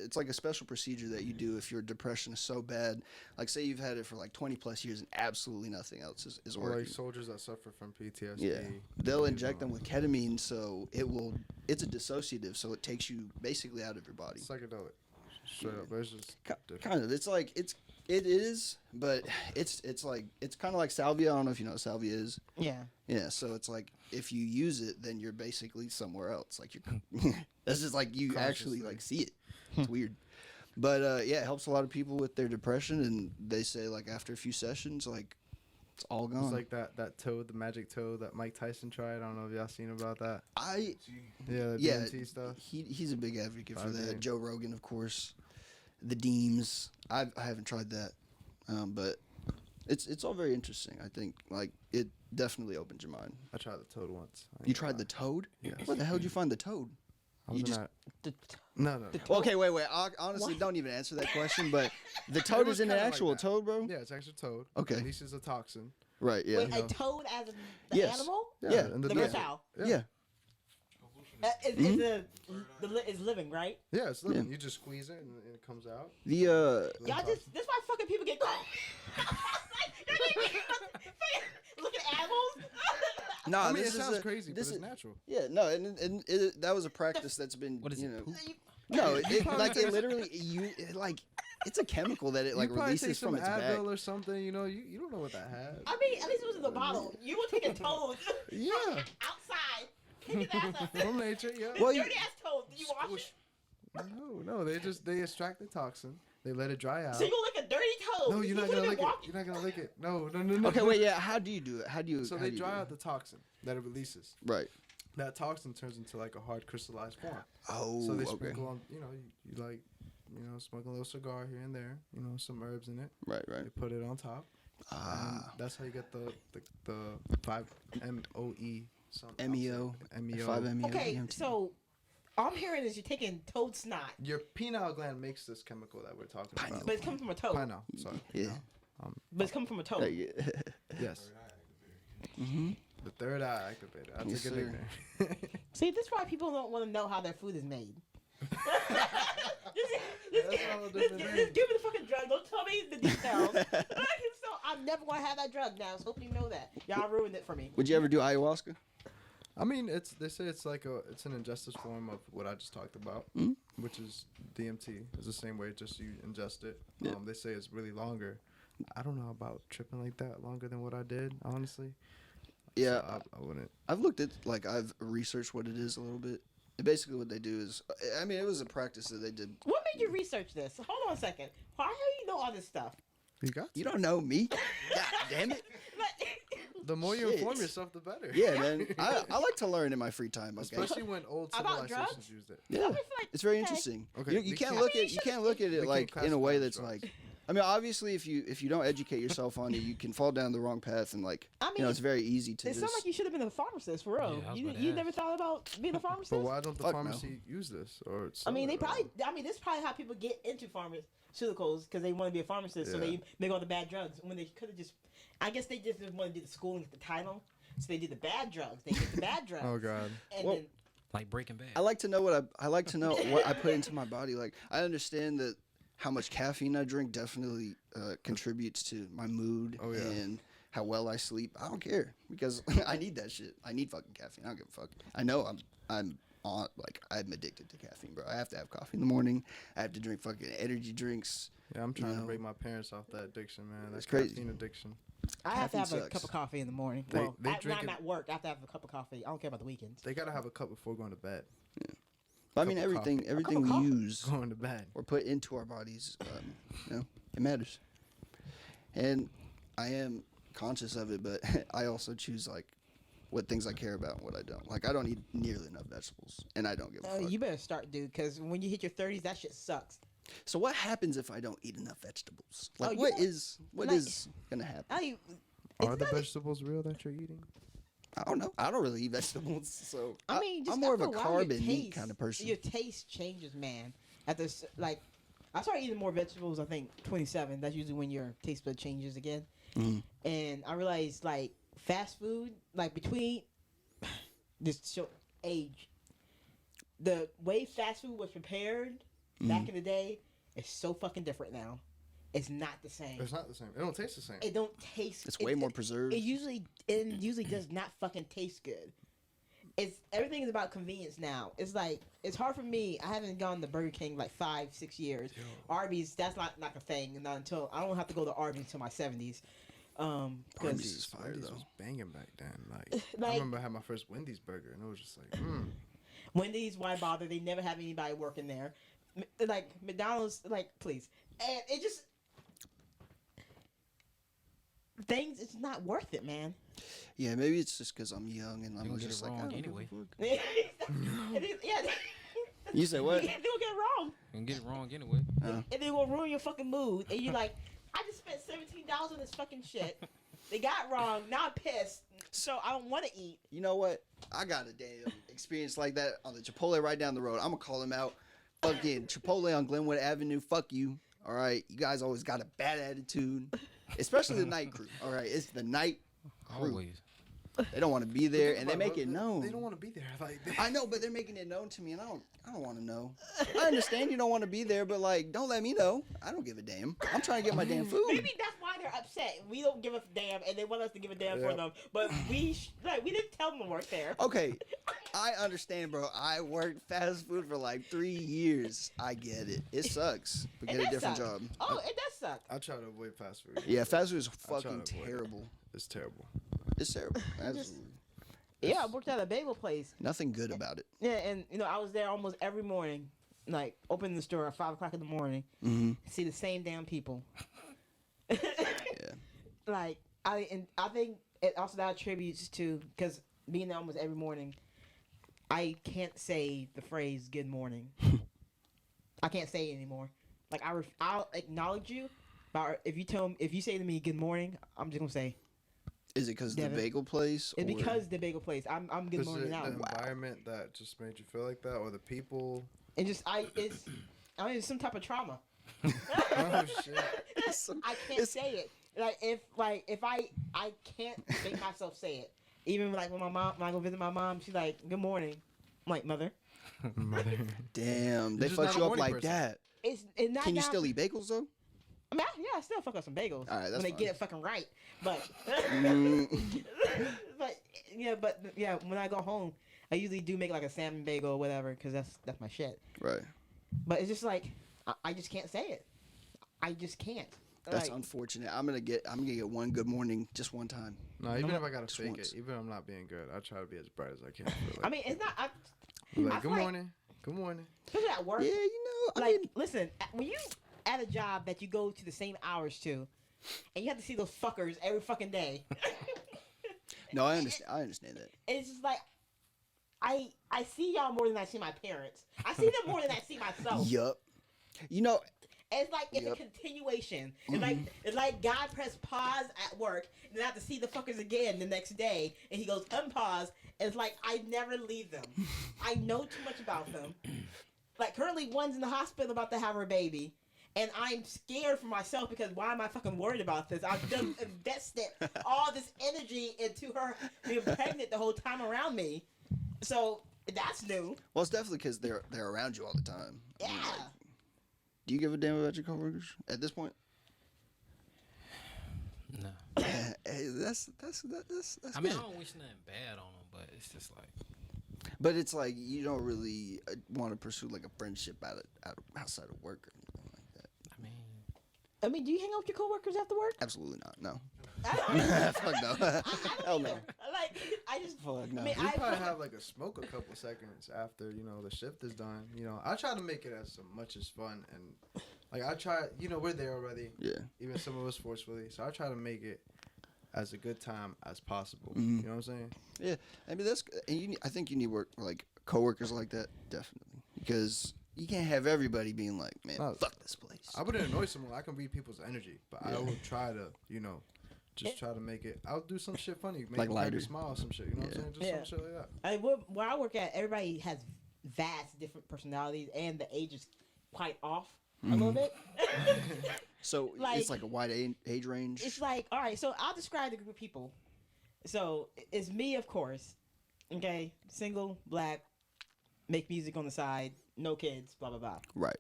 It's like a special procedure that you do if your depression is so bad. Like, say you've had it for like 20 plus years and absolutely nothing else is Or working. like soldiers that suffer from PTSD. Yeah, they'll inject them with ketamine, so it's a dissociative, so it takes you basically out of your body. Psychedelic. Straight up. It's just Kind of. It's like it is, but it's kind of like salvia. I don't know if you know what salvia is. Yeah. Yeah, so it's like if you use it, then you're basically somewhere else. Like you're, that's just like you actually like see it. It's weird, but it helps a lot of people with their depression, and they say like after a few sessions, like it's all gone. It's like that toad, the magic toad that Mike Tyson tried. I don't know if y'all seen about that. The DMT stuff. He's a big advocate for that. 5-day. Joe Rogan, of course. The Deems. I haven't tried that, but it's all very interesting. I think like it definitely opens your mind. I tried the toad once. You tried the toad? Yes. Where the hell did you find the toad? I was You in just- that. No. Well, okay, wait. Honestly, don't even answer that question. But the toad was isn't an kinda like actual that. toad, bro. Yeah, it's actually toad. Okay. It releases a toxin. Right. Yeah. Wait, a toad as the Yes. animal? Yeah. and The desert. reptile. Yeah. Is living, right? Yeah, it's living. You just squeeze it and it comes out. The Y'all just, this why fucking people get caught. Look at animals. Nah, I mean, it this is sounds a- crazy, but this it's is- natural. Yeah, no, and that was a practice that's been, What is it, poop? No, it literally it's a chemical that it like you probably take releases some from its back. Advil or something. You know, you don't know what that has. I mean, at least it was in the bottle. You were taking toads Yeah, outside. Taking ass out. from nature. Yeah. Well, Dirty ass toad. Did you wash it? No. They extract the toxin. They let it dry out. So you gonna lick a dirty toad? No, you're not You gonna could've lick it. been walking- You're not gonna lick it. No. Okay, wait, yeah. How do you do it? How do you? So how they do you dry do out the toxin that it releases. it? Right. That toxin turns into like a hard crystallized form. Oh, So they okay. sprinkle on, you like, smoke a little cigar here and there, some herbs in it. Right. They put it on top. And that's how you get the 5 MOE. MEO. MEO. 5-MeO. Okay, DMT. so all I'm hearing is you're taking toad snot, Your pineal gland makes this chemical that we're talking about. but it's coming from a toad. Pineal, sorry. Yeah. But it's coming from a toad. Yeah. Yes. Mhm. The third eye activator. That's Yes, a good sir. nickname. See, this is why people don't want to know how their food is made. That's all a different Just name. give me the fucking drug. Don't tell me the details. So I'm never gonna have that drug now. So hope you know that. Y'all ruined it for me. Would you ever do ayahuasca? I mean, they say it's it's an ingested form of what I just talked about, which is DMT. It's the same way, just you ingest it. Yeah. They say it's really longer. I don't know about tripping like that longer than what I did, honestly. Yeah. So I wouldn't. I've looked at I've researched what it is a little bit. And basically, what they do is, I mean, it was a practice that they did. What made you research this? Hold on a second. Why do you know all this stuff? You got You don't know me. God damn it. the more you Shit. inform yourself, the better. Yeah, man. I like to learn in my free time. Okay. Especially when old About civilizations drugs? used it. I Yeah. feel like, It's very okay. interesting. Okay, You we can't can't- look I mean, at you can't look at it we like can't in a way classify that's drugs. like. I mean, obviously, if you don't educate yourself on it, you can fall down the wrong path and I mean, it's very easy to It sounds just. like you should have been a pharmacist for real. Yeah, I was you about to you ask. never thought about being a pharmacist? But why don't the Fuck no. pharmacy use this? Or I sell mean, they it, or- probably. I mean, this is probably how people get into pharmaceuticals because they want to be a pharmacist, so Yeah. they make all the bad drugs. When they could have just, I guess they just didn't want to do the schooling at the title, so they did the bad drugs. They did the bad drugs. Oh God. And Well, then Like Breaking Bad. I like to know I like to know what I put into my body. Like I understand that how much caffeine I drink definitely contributes to my mood Oh, yeah. and how well I sleep. I don't care because I need that shit. I need fucking caffeine. I don't give a fuck. I know I'm I'm addicted to caffeine, bro. I have to have coffee in the morning. I have to drink fucking energy drinks. Yeah, I'm trying You to know. break my parents off that addiction, man. It's That crazy. caffeine addiction. I have to Caffeine have a sucks. cup of coffee in the morning. They Well, drink when I'm it- at work, I have to have a cup of coffee. I don't care about the weekends. They gotta have a cup before going to bed. But I mean, Cup of coffee. everything we coffee. use Going to bed. or put into our bodies, it matters. And I am conscious of it, but I also choose like what things I care about and what I don't. Like I don't eat nearly enough vegetables, and I don't give a fuck. You better start, dude, because when you hit your 30s, that shit sucks. So what happens if I don't eat enough vegetables? Like Oh, you what don't- is like- gonna happen? Are the vegetables real that you're eating? I don't know. I don't really eat vegetables, so I mean, just I'm more of a after while, your carb and meat taste- kind of person. Your taste changes, man. At this, like, I started eating more vegetables. I think 27. That's usually when your taste bud changes again. Mhm. And I realized, like, fast food, like between this age, the way fast food was prepared back in the day is so fucking different now. It's not the same. It's not the same. It don't taste the same. It don't taste. It's way more preserved. It usually does not fucking taste good. Everything is about convenience now. It's like it's hard for me. I haven't gone to Burger King like 5-6 years. Arby's, that's not a thing. Not until I don't have to go to Arby's until my 70s. Arby's is fire Wendy's though. was banging back then. Like, Like- I remember I had my first Wendy's burger, and it was just like, Wendy's, why bother? They never have anybody working there. Like McDonald's, like please, and it just things. It's not worth it, man. Yeah, maybe it's just because I'm young and You I'm gonna get just it like, I wrong don't give a anyway. fuck. Yeah. You say what? They gonna get it wrong. You can get it wrong anyway. And they gonna ruin your fucking mood. And you're like, I just spent $17 on this fucking shit. They got it wrong. Now I'm pissed. So I don't want to eat. You know what? I got a damn experience like that on the Chipotle right down the road. I'm gonna call him out. Fucking Chipotle on Glenwood Avenue. Fuck you. All right, you guys always got a bad attitude, especially the night crew. All right, it's the night crew. Always. They don't want to be there, and they make it known. They don't want to be there. Like, I know, but they're making it known to me, and I don't want to know. I understand you don't want to be there, but like, don't let me know. I don't give a damn. I'm trying to get my damn food. Maybe that's why they're upset. We don't give a damn, and they want us to give a damn for Yep. them. But we didn't tell them to work there. Okay, I understand, bro. I worked fast food for like 3 years. I get it. It sucks, but And get a that different sucks. job. Oh, it does suck. I try to avoid fast food. Yeah, fast food is try fucking to avoid it. terrible. It's terrible. It's terrible. Absolutely. Yeah, I worked at a bagel place. Nothing good about it. Yeah, and I was there almost every morning, like opening the store at 5 o'clock in the morning, Mm-hmm. see the same damn people. Yeah. Like I think it also that attributes to because being there almost every morning, I can't say the phrase "good morning." I can't say it anymore. Like I'll acknowledge you, but if you say to me "good morning," I'm just gonna say Is it because the Devin. bagel place? it's or- because the bagel place. I'm good Is morning it now. the environment that just made you feel like that, or the people? And just it's some type of trauma. Oh shit! I can't say it. If I can't make myself say it. Even like when I go visit my mom, she's like, "Good morning." I'm like, "Mother." Mother. Damn, they just fuck not you a up morning like person. that. It's not. Can you now- still eat bagels though? I mean, I still fuck up some bagels All right, that's when they fine. get it fucking right. But, Mm. but when I go home, I usually do make like a salmon bagel or whatever because that's my shit. Right. But it's just like I just can't say it. I just can't. That's Like, unfortunate. I'm gonna get one good morning just one time. No, even if I gotta Just fake once. it, even if I'm not being good, I try to be as bright as I can. Feel like, I mean, it's not. I like, I good feel like- morning, good morning. especially at work. Yeah, you know. I Like, mean, listen, when you at a job that you go to the same hours to, and you have to see those fuckers every fucking day, no, I understand. I understand that. it's just like I see y'all more than I see my parents. I see them more than I see myself. Yup. You know, It's like it's Yep. a continuation. It's like God pressed pause at work, and then I have to see the fuckers again the next day, and he goes unpause. It's like I never leave them. I know too much about them. Like currently, one's in the hospital about to have her baby, and I'm scared for myself because why am I fucking worried about this? I've just invested all this energy into her being pregnant the whole time around me, so that's new. well, it's definitely because they're around you all the time. I mean, Yeah. like, do you give a damn about your coworkers at this point? No. Hey, that's I mean, I good. don't wish nothing bad on them, but it's just like But it's like you don't really want to pursue like a friendship outside of work or anything like that. I mean, Do you hang out with your coworkers after work? Absolutely not. No. I don't, Fuck no. I Hell don't no. either. Like, I just. Fuck no. I mean, We probably have like a smoke a couple seconds after the shift is done. I try to make it as much as fun and like I try. We're there already. Yeah. Even some of us forcefully. So I try to make it as a good time as possible. Mhm. You know what I'm saying? Yeah. I mean that's. And I think you need work like coworkers like that definitely because you can't have everybody being like, man, No. fuck this place. I wouldn't annoy someone. I can read people's energy, but Yeah. I would try to, just try to make it. I'll do some shit funny, make Like them lighter. smile, some shit. You know what I'm saying? Just Yeah. some shit like that. Where I work at, everybody has vast different personalities, and the age is quite off a little bit. So Like- it's like a wide age range. It's like, all right, so I'll describe the group of people. So it's me, of course. Okay, single, black, make music on the side, no kids, blah blah blah. Right.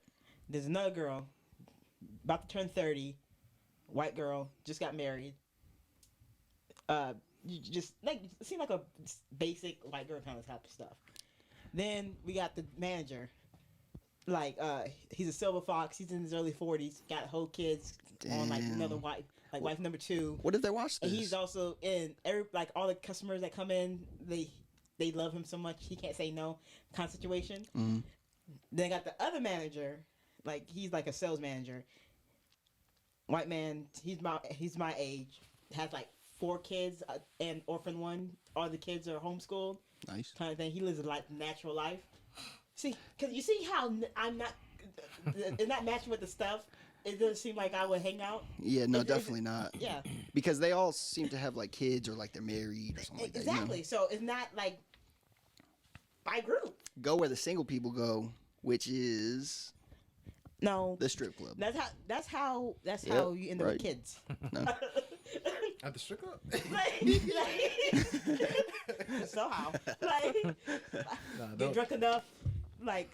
There's another girl, about to turn 30, white girl, just got married. You just like seem like a basic white girl kind of type of stuff. Then we got the manager. Like he's a silver fox. He's in his early 40s. Got whole kids on like Damn. another wife, like wife number 2. What if they watch this? And he's also in like all the customers that come in. They love him so much he can't say no kind of situation. Mhm. Then I got the other manager, like he's like a sales manager. White man, he's my age, has like 4 kids and orphan one. All the kids are homeschooled, Nice. kind of thing. He lives a natural life. See, cause you see how I'm not, it's not matching with the stuff. It doesn't seem like I would hang out. Yeah, no, It's- definitely not. Yeah, Because they all seem to have like kids or like they're married or something like that. exactly. So it's not like by group. Go where the single people go, which is No, the strip club. that's how Yep, you end up right. with kids. No. At the strip club? Somehow, like Nah, get don't. drunk enough, like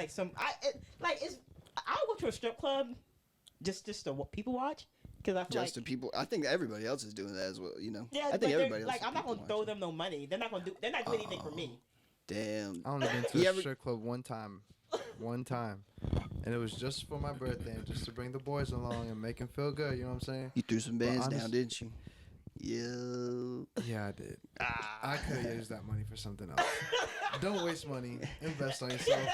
some. I'll go to a strip club just to people watch because I feel Just like to people. I think everybody else is doing that as well. yeah, I but think they're- everybody else. like is I'm not people gonna throw watching. them no money. They're not doing anything for me. Damn. I only been to You a ever- strip club one time, and it was just for my birthday, and just to bring the boys along and make them feel good. You know what I'm saying? You threw some bands down, honest- didn't you? Yeah. Yeah, I did. I could have used that money for something else. Don't waste money. Invest on yourself.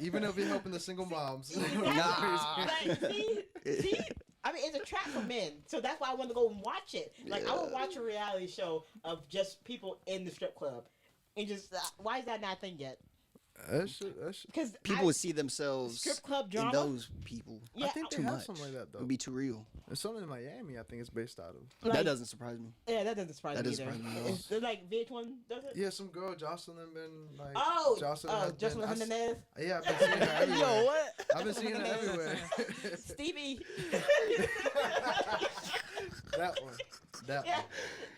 Even if you're helping the single moms. Like, see, I mean, it's a trap for men, so that's why I want to go and watch it. Like, I would watch a reality show of just people in the strip club, and just why is that not a thing yet? That shit. Because People would see themselves strip club in drama. those people. Yeah, I think too they have much. something like that It though. would be too real. There's something in Miami. I think it's based out of. like, That doesn't surprise me. Yeah, that doesn't surprise That me doesn't either. surprise me at all. It's like VH1 does it. Yeah, some girl Jocelyn been like. Jocelyn has been- Hernandez, Yeah, I've been seeing her everywhere. what? I've been seeing her everywhere. Stevie. That one. That Yeah.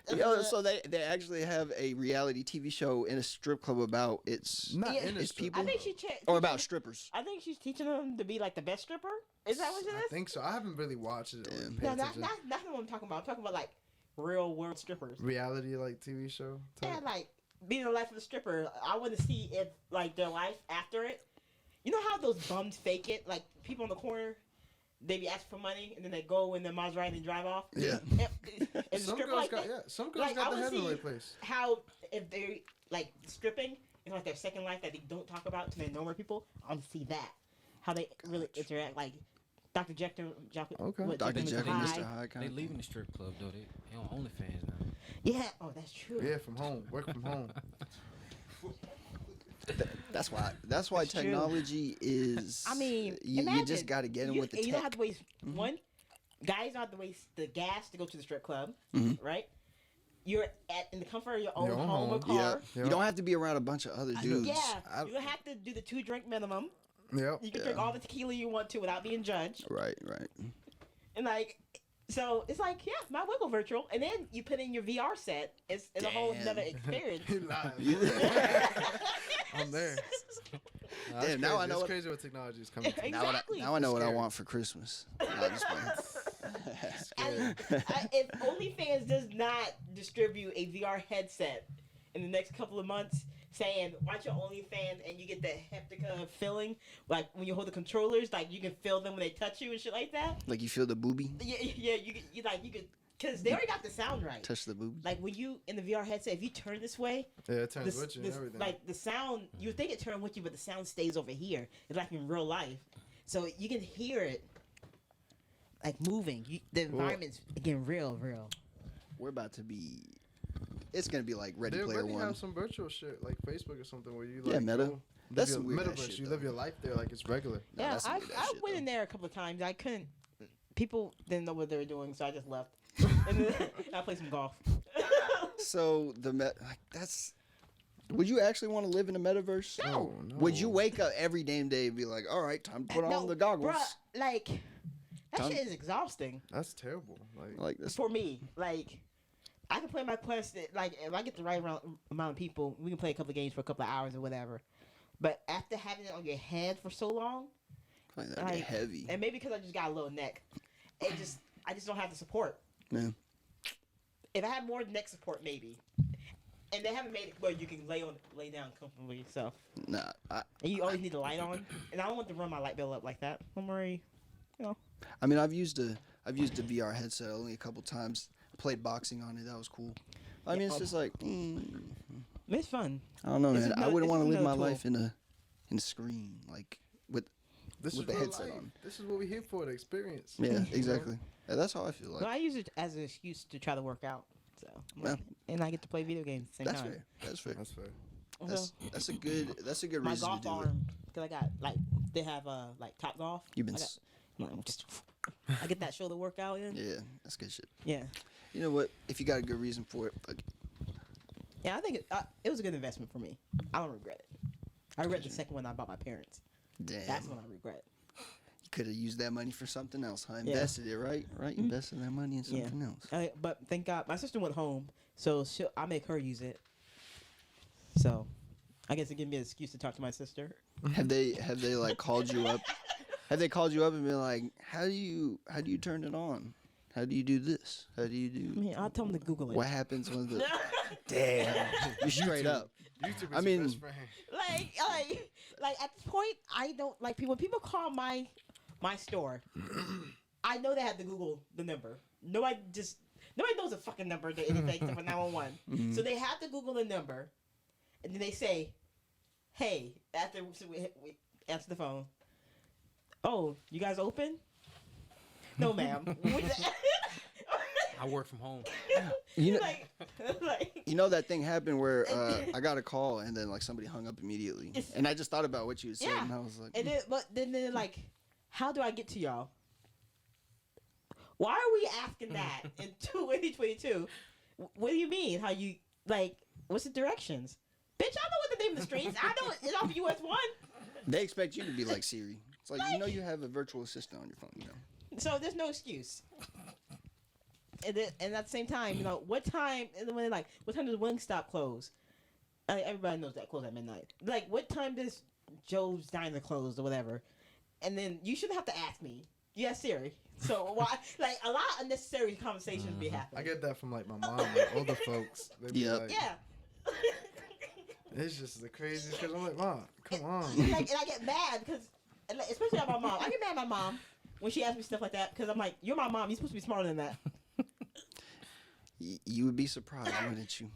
one. Yo, so they actually have a reality TV show in a strip club about Not Yeah. in a It's strip people- I think club. she or about strippers. I think she's teaching them to be like the best stripper. Is that what it I is? think so. I haven't really watched it. Or Damn. paid No, not attention. that's not what I'm talking about. I'm talking about like real world strippers. Reality like TV show. Yeah, Type. like being the life of a stripper. I want to see if like their life after it. You know how those bums fake it? Like people in the corner, they be asking for money and then they go in their Maserati and drive off. Yeah. Is a Some stripper girls like got that? some girls Like, I got the wanna heavenly see- place. How if they like stripping is like their second life that they don't talk about to their normal people. I want to see that. How they really interact. Like Dr. Jekyll. Okay. what, Dr. Jekyll and Jekyll, Hyde. Mr. Hyde. They Kind of leaving the strip club though. They on OnlyFans now. Yeah. Oh, that's true. Yeah, from home. Work from home. That's why. That's why It's true. technology is. I mean, you imagine, just got to get in you, with the and you don't have tech. to waste one. Guys don't have to waste the gas to go to the strip club, Mhm. right? You're in the comfort of your own Your own home or home, car. Yeah. Yeah. You don't have to be around a bunch of other I know. dudes. Yeah, I- you don't have to do the 2-drink minimum. Yep. You can drink all the tequila you want to without being judged. Right. Right. And like, so it's like, yeah, my wiggle virtual, and then you put in your VR set. It's a whole Damn. another experience. He live. I'm there. Nah, that's Damn, now I crazy. know It's what- crazy what technology is coming to. Exactly. Now I know what I Scary. want for Christmas. Nah, just playing. And if OnlyFans does not distribute a VR headset, in the next couple of months saying, watch your OnlyFans and you get that haptic feeling. Like when you hold the controllers, like you can feel them when they touch you and shit like that. Like you feel the boobie? Yeah, you could, because they already got the sound right. Touch the boobie? Like when you, in the VR headset, if you turn this way. Yeah, it turns with you and everything. Like the sound, you would think it turned with you, but the sound stays over here. It's like in real life. So you can hear it. Like moving, the environment's getting real. We're about to be. It's gonna be like Ready They Player already One. have some virtual shit like Facebook or something where you like Yeah, Meta. go, That's live some your weird ass metaverse. shit, You though. live your life there like it's regular. No, Yeah, that's some I weird ass shit, went though. in there a couple of times. I couldn't. People didn't know what they were doing, so I just left. And then I played some golf. So like that's. Would you actually want to live in a metaverse? No. No. Would you wake up every damn day and be like, all right, time to put on the goggles? Bruh, like that Tom- shit is exhausting That's terrible. Like this. for me. Like I can play my Quest. Like if I get the right amount of people, we can play a couple of games for a couple of hours or whatever. But after having it on your head for so long, Like that like, heavy. and maybe because I just got a little neck, I just don't have the support. Man. If I had more neck support, maybe. And they haven't made it where you can lay down comfortably. So Nah. and you always need the light on, and I don't want to run my light bill up like that. Don't worry, I mean, I've used a VR headset only a couple times. I played boxing on it. That was cool. I mean, it's just like it's fun. I don't know, It's man. just I no- wouldn't it's want to just live my another tool. life in a screen like with This with is the real headset life. on. This is what we're here for, the experience. Yeah, exactly. Yeah, that's how I feel like. Well, I use it as an excuse to try to work out. So, Yeah. and I get to play video games at the same That's time. fair. That's fair. That's fair. That's a good My reason to golf do it. arm, because I got like they have like Top Golf. You've been I get that shoulder workout in. yeah, that's good shit. Yeah, You know what? If you got a good reason for it, fuck it. yeah. I think it was a good investment for me. I don't regret it. I regret the second one I bought my parents. Damn. That's what I regret. You could have used that money for something else, huh? Yeah. Invested it, right? Right? Invested that money in Yeah. something else. But thank God my sister went home, so I make her use it. So, I guess it gives me an excuse to talk to my sister. Have they like called you up? Have they called you up and been like, how do you turn it on? How do you do this? How do you I do? mean, I'll tell them to Google it. What happens when the damn? You straight up. YouTube is I mean- your best friend. like at this point, I don't like people. When people call my store, I know they have to Google the number. Nobody knows the fucking number to anything except for 911. So they have to Google the number, and then they say, "Hey," after we answer the phone. Oh, you guys open? No, ma'am. I work from home. You know, like, you know that thing happened where I got a call and then like somebody hung up immediately, and I just thought about what you said, Yeah. and I was like, and then they're like, how do I get to y'all? Why are we asking that in 2022? What do you mean? How you like? What's the directions? Bitch, I know what the name of the streets. I know it's off US 1. they expect you to be like Siri. It's like you know you have a virtual assistant on your phone, you know. So there's no excuse. And at the same time, what time? And then when they're like, what time does Wingstop close? Everybody knows that close at midnight. Like, what time does Joe's Diner close or whatever? And then you shouldn't have to ask me. Yeah, Siri. So why? Like a lot of unnecessary conversations be I happening. get that from like my mom, like older folks. They be Yep. like, Yeah. it's just the craziest. Cause I'm like, Mom, come on. And I get mad because, especially at my mom. I get mad at my mom when she asks me stuff like that because I'm like, you're my mom. You're supposed to be smarter than that. You would be surprised, wouldn't you?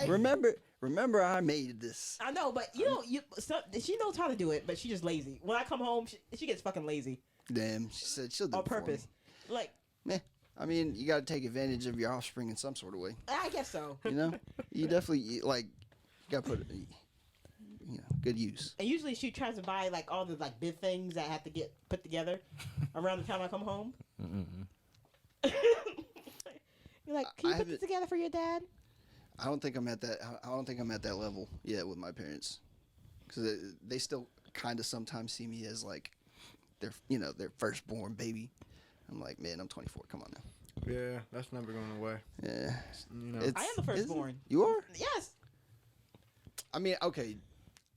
Remember, I made this. I know, but she knows how to do it, but she's just lazy. When I come home, she gets fucking lazy Damn, she said she'll do on it for purpose. Like, me. I mean, you got to take advantage of your offspring in some sort of way. I guess so. You know, you definitely like got to put it, good use. And usually she tries to buy like all the like big things that have to get put together around the time I come home. You're like, can you I put this haven't- together for your dad? I don't think I'm at that. I don't think I'm at that level yet with my parents, because they still kind of sometimes see me as like their firstborn baby. I'm like, man, I'm 24. Come on now. Yeah, that's never going away. Yeah, You know, I am the firstborn. You are. Yes. I mean, okay,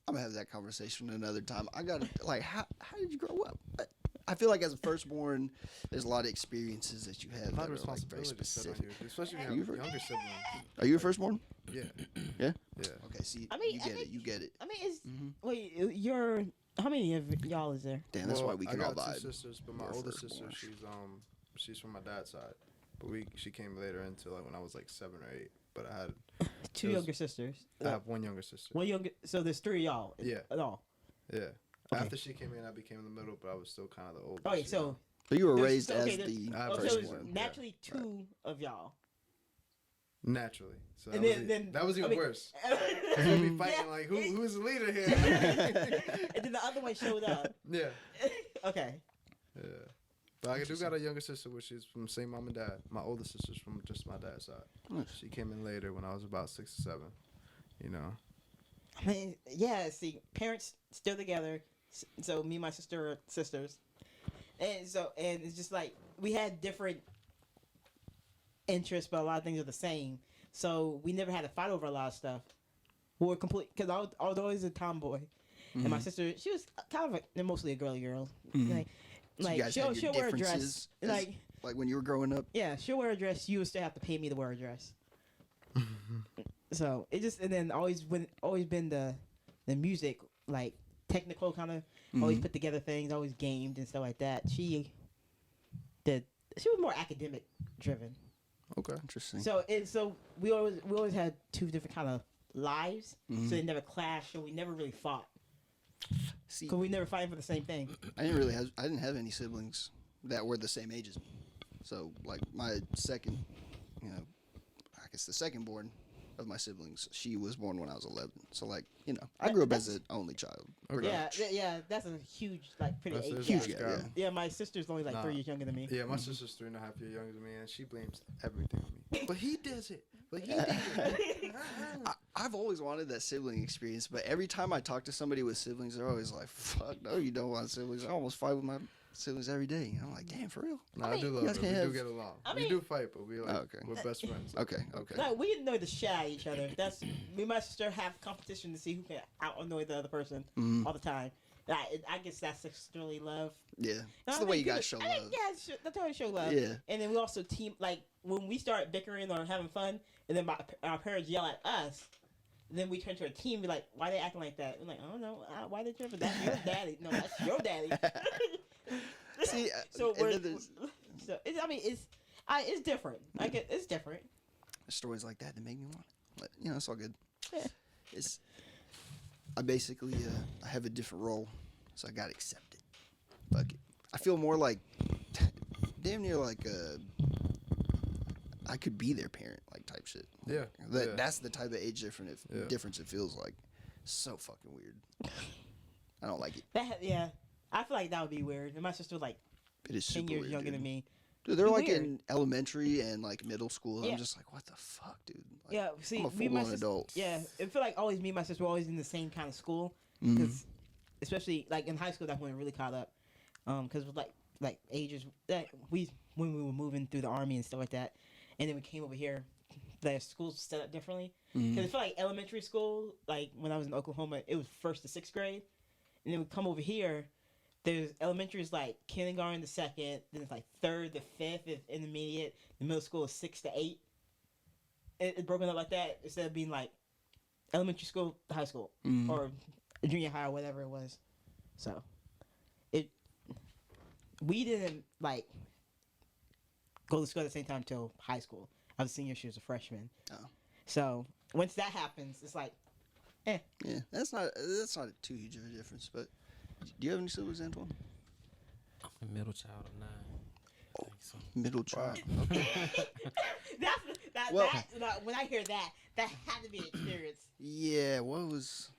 I'm gonna have that conversation another time. I gotta like, how did you grow up? I feel like as a firstborn, there's a lot of experiences that you have a lot that of are like very responsibility set on specific. you, especially when Are you you have younger siblings. Are you a firstborn? Yeah. Yeah. Yeah. Okay, see, I mean, you I get it. think- You get it. I mean, it's Mhm. wait, you're how many of y'all is there? Damn, that's why we can I all got vibe. two sisters, but my We're oldest firstborn. sister, she's from my dad's side, but she came later until like when I was like 7 or 8. But Two It was- younger sisters. I have one younger sister. One younger. So there's three of y'all. Yeah. At all. Yeah. Okay. After she came in, I became in the middle, but I was still kind of the oldest. Okay, you so know? But you were there's- raised so, as okay, the I have so first it's one, yeah. naturally two of y'all. Naturally, so that, And was, then that was I even mean- worse. 'Cause we'd be fighting like who's the leader here? And then the other one showed up. Yeah. Okay. Yeah. But I do got a younger sister, which is from the same mom and dad. My older sister's from just my dad's side. Nice. She came in later when I was about 6 or 7. You know. I mean, yeah. See, parents still together. So me and my sister are sisters, and it's just like we had different interests, but a lot of things are the same. So we never had to fight over a lot of stuff. We were complete because I was always a tomboy, and my sister, she was kind of mostly a girly girl. Mhm. So Like you guys had she'll your wear a dress. differences as- Like like when you were growing up. yeah, she'll wear a dress. You would still have to pay me to wear a dress. So it just and then always been the music like technical kind of always Mhm. put together things, always gamed and stuff like that. She was more academic driven. Okay, interesting. So we always had two different kind of lives, Mhm. so they never clashed, so we never really fought See, because we never fighting for the same thing. I didn't have any siblings that were the same age as me. So like my second, I guess the second born of my siblings, she was born when I was 11. So like, I grew up as an only child. pretty Yeah, much. yeah, that's a huge pretty That's age this gap. Huge guy. gap, yeah. Yeah, my sister's only like Nah. 3 years younger than me. Yeah, my sister's 3.5 years younger than me, and she blames everything on me. But he does it. But he did it. I've always wanted that sibling experience, but every time I talk to somebody with siblings, they're always like, "Fuck no, you don't want siblings." I almost fight with my siblings every day. And I'm like, "Damn, for real?" No, I do you love guys it. We can do have- get along. I We mean- do fight, but we're Okay. best friends. Okay, okay. No, we annoy the shit out of each other. That's me and my sister have competition to see who can out annoy the other person Mhm. all the time. I guess that's sisterly love. Yeah, No, it's I the way think you guys show people- I love. think, yeah, that's how we show love. Yeah. And then we also team like when we start bickering or having fun, and then our parents yell at us. Then we turn to a team, and be like, "Why they acting like that?" We're like, "I don't know. Why they tripping? That's your daddy. No, that's your daddy." See, so and we're, then there's it's different. Like it's different. stories like that make me want it. But, it's all good. Yeah. I basically I have a different role, so I gotta accept it. Fuck it. I feel more like damn near like I could be their parent, like type shit. Yeah. That's the type of age Yeah. difference it feels like. So fucking weird. I don't like it. Yeah. I feel like that would be weird. And my sister was like It is 10 super years weird, younger dude. than me. Dude, they're like Weird. in elementary and like middle school. Yeah. I'm just like, what the fuck, dude? Like, Yeah, see, I'm a me and my full-blown sister, adult. yeah, it feel like always me and my sister were always in the same kind of school, Mhm. because especially like in high school, that's when we really caught up, because with like ages that when we were moving through the army and stuff like that, and then we came over here, the school's set up differently. Mhm. Because I feel like elementary school, like when I was in Oklahoma, it was 1st to 6th grade, and then we come over here. There's elementary is like kindergarten to 2nd, then it's like 3rd to 5th is intermediate. The middle school is 6 to 8. It's broken up like that instead of being like elementary school to high school Mhm. or junior high or whatever it was. So we didn't like go to school at the same time till high school. I was a senior, she was a freshman. Oh. So once that happens, it's like Yeah, that's not too huge of a difference. But do you have any siblings, Antoine? I'm the middle child of 9. I think so. Middle child. Well, when I hear that had to be an experience. Yeah. What was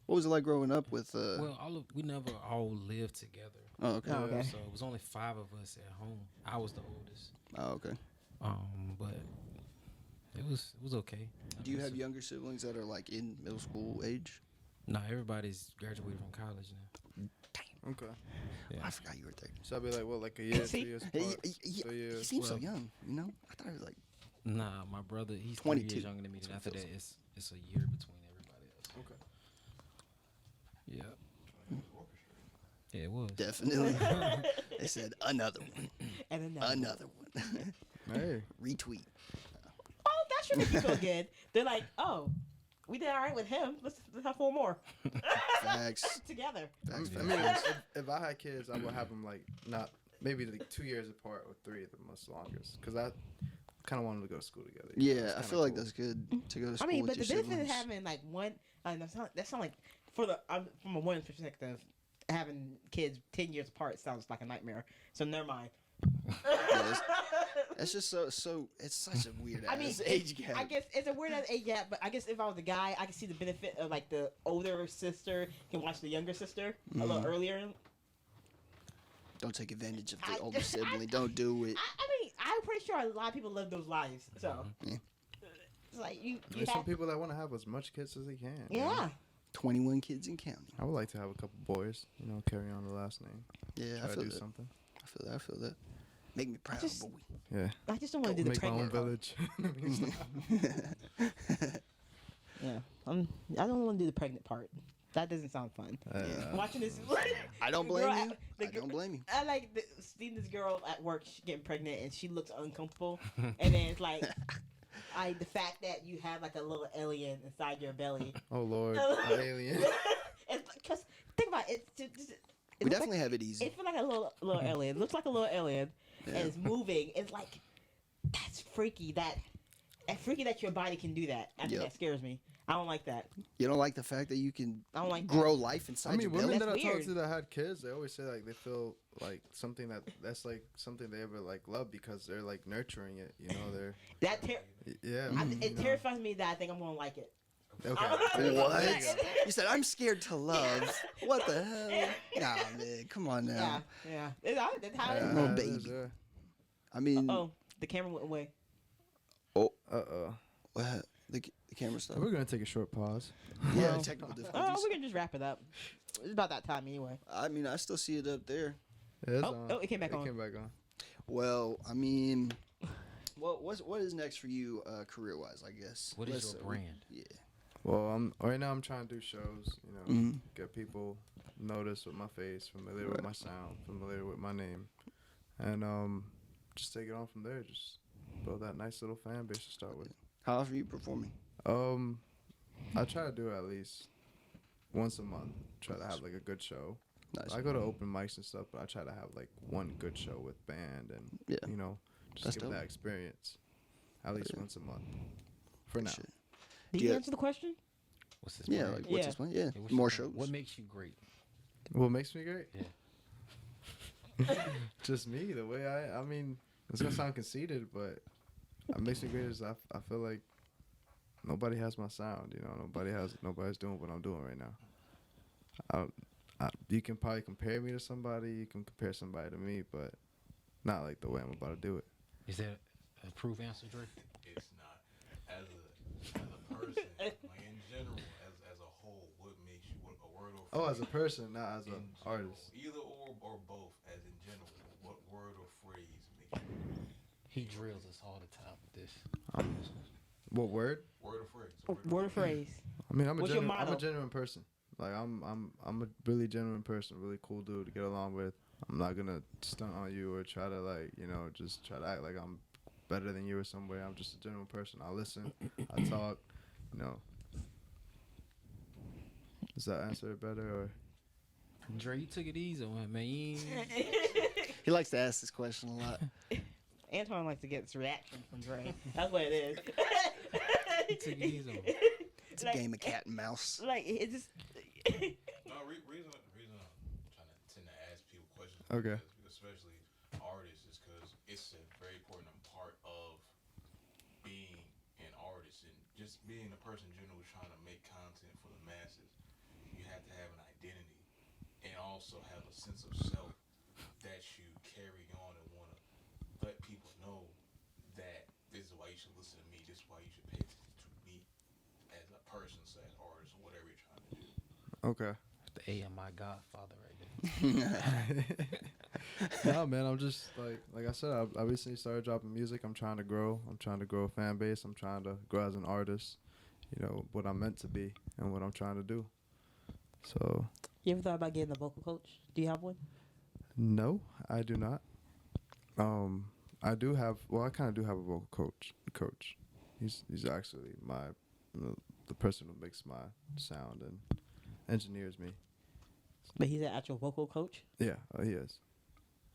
it like growing up with? Well, we never all lived together. Oh, okay. Oh, okay. So it was only 5 of us at home. I was the oldest. Oh, okay. But it was okay. Do you have younger siblings that are like in middle school age? No, everybody's graduated from college now. Okay. Yeah. I forgot you were there. So I'll be like, what, like a year, 2 See? years He, apart? he, So he yeah. seems so well- young. I thought he was like. Nah, my brother, he's 3 22. years younger than me. That's And what after it that, it's a year between everybody else. Okay. Yeah. Yeah, it was. Definitely. They said another one. And Another one. Hey. Retweet. Oh, that should make you feel good. They're like, oh, We did all right with him. Let's have 4 more Facts. together. Facts. I mean, if I had kids, I would have them like not maybe like 2 years apart or 3 at the most longest, because I kind of want them to go to school together. you know, Yeah, it's I kinda feel like cool. that's good to go to I school mean, with but the your benefit of siblings. having like one, that's not like from a woman's perspective, having kids 10 years apart sounds like a nightmare. So never mind. It's just so. It's such a weird I mean, age gap. I guess it's a weird ass age gap, but I guess if I was a guy, I could see the benefit of like the older sister can watch the younger sister a little earlier. Don't take advantage of I- the older sibling. Don't do it. I mean, I'm pretty sure a lot of people live those lives. So Yeah. it's like you There's some have, people that want to have as much kids as they can. you know? yeah. 21 kids and counting. I would like to have a couple boys, you know, carry on the last name. Yeah, Try I to feel do that. something. I feel that. Make me proud, just- boy. Yeah. I just don't want to do the Make my own pregnant part. village. Yeah, I don't want to do the pregnant part. That doesn't sound fun. Watching this, I don't the blame girl you. at- the I don't blame you. I like seeing this girl at work getting pregnant and she looks uncomfortable, and then it's like, the fact that you have like a little alien inside your belly. Oh Lord, an alien. It's because think about it. It We looks definitely like, have it easy. it feels like a little alien. It looks like a little alien, Yeah. and it's moving. It's like that's freaky. That freaky that your body can do that. I think Yep. that scares me. I don't like that. You don't like the fact that you can I don't like grow life inside I mean, your women belly? that I That's talk weird. to that had kids, they always say like they feel like that's like something they ever like love because they're like nurturing it. You know, they're that. yeah. It you know. terrifies me that I think I'm gonna like it. Okay. There you What? go. You said I'm scared to love. What the hell? Nah, man. Come on now. Yeah. That's how it Yeah. is. Little it is, baby. yeah. I mean, Oh, the camera went away. what? The camera stuff. We're gonna take a short pause. Yeah, Well, technical Oh, difficulties. we can just wrap it up. It's about that time anyway. I mean, I still see it up there. It is Oh, on. oh, it came back on. It came back on. Well, I mean, what is next for you, career wise? I guess. What is Let's, your brand? Yeah. Well, right now I'm trying to do shows. You know, Mhm. get people noticed with my face, familiar with my sound, familiar with my name, and just take it on from there. Just build that nice little fan base to start with. How often are you performing? I try to do it at least once a month. Try to have like a good show. Nice. I go to open mics and stuff, but I try to have like one good show with band and Yeah. you know, just That's give dope. that experience at least Yeah. once a month. For now. Shit. Did you Yeah. answer the question? What's this? Yeah, brand? like what's Yeah. this one? Yeah, Yeah, what's more your shows. brand? What makes you great? What makes me great? Yeah. Just me, the way I mean, it's gonna sound conceited, but what makes me great is I feel like nobody has my sound, you know, nobody's doing what I'm doing right now. You can probably compare me to somebody, you can compare somebody to me, but not like the way I'm about to do it. Is that a proof answer, Dre? It's not. As a person, like in general, as a whole, what makes you a word or Oh, as phrase a person, not as in an general, artist. either or both. As in general, what word or phrase makes you He drills us all the time with this. What word? word or phrase? Word or phrase? I mean, I'm What's your a motto? genuine person. Like I'm a really genuine person, really cool dude to get along with. I'm not gonna stunt on you or try to like, you know, just try to act like I'm better than you or somewhere. I'm just a genuine person. I listen, I talk, you know. Does that answer it better or? Dre, you took it easy on him, man. You ain't- He likes to ask this question a lot. Antoine likes to get this reaction from Dre. That's what it is. He took it easy on him. It's a game of cat and mouse. Like it just. No, reason I'm trying to tend to ask people questions. Okay. Especially artists, is because it's a very important part of being an artist and just being a person in general who's trying to make content for the masses. You have to have an identity and also have a sense of self that you carry on and want to let people know that this is why you should listen to me. This is why you should pay attention to me as a person, slash artist, or whatever you're trying to do. Okay. The A of my godfather right there. No, man, I'm just like I said, I recently started dropping music. I'm trying to grow. I'm trying to grow a fan base. I'm trying to grow as an artist. You know what I'm meant to be and what I'm trying to do. So You ever thought about getting a vocal coach? Do you have one? no, I do not. I do have. Well, I kind of do have a vocal coach. He's actually my the person who makes my sound and engineers me. But he's an actual vocal coach. Yeah, he is.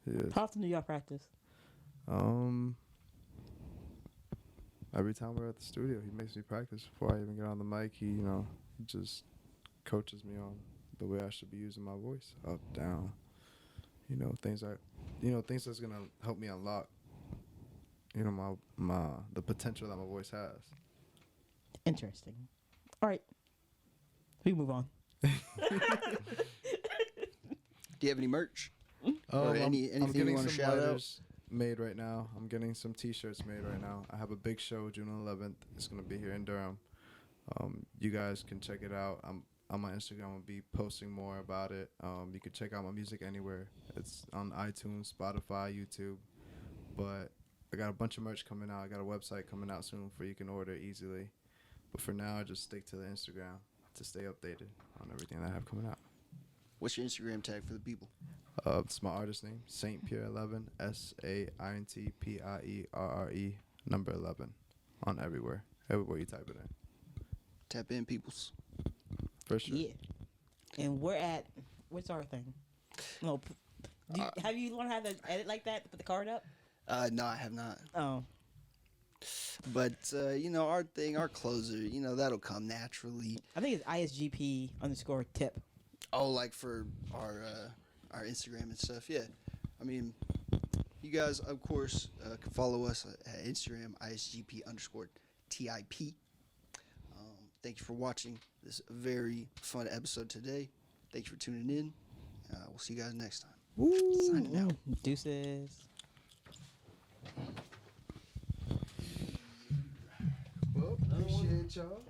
He is. How often do y'all practice? Every time we're at the studio, he makes me practice before I even get on the mic. He just coaches me on the way I should be using my voice, up, down. Things that's gonna help me unlock. The potential that my voice has. Interesting. All right, we move on. Do you have any merch? Or I'm anything you getting want to some shout out? lighters made right now. I'm getting some T-shirts made right now. I have a big show June 11th. It's gonna be here in Durham. You guys can check it out. I'm on my Instagram. I'll be posting more about it. You can check out my music anywhere. It's on iTunes, Spotify, YouTube. But I got a bunch of merch coming out. I got a website coming out soon where you can order easily. But for now, I just stick to the Instagram to stay updated on everything that I have coming out. What's your Instagram tag for the people? It's my artist name, Saint Pierre 11, SAINTPIERRE, number 11, on everywhere you type it in. Tap in, peoples. For sure. Yeah. And what's our thing? No. Have you learned how to edit like that? Put the card up? No, I have not. Oh. But our thing, our closer, that'll come naturally. I think it's ISGP_tip. Oh, like for our Instagram and stuff. Yeah, I mean, you guys, of course, can follow us at Instagram ISGP_TIP. Thank you for watching this very fun episode today. Thank you for tuning in. We'll see you guys next time. Signing out. Deuces. Well, appreciate y'all.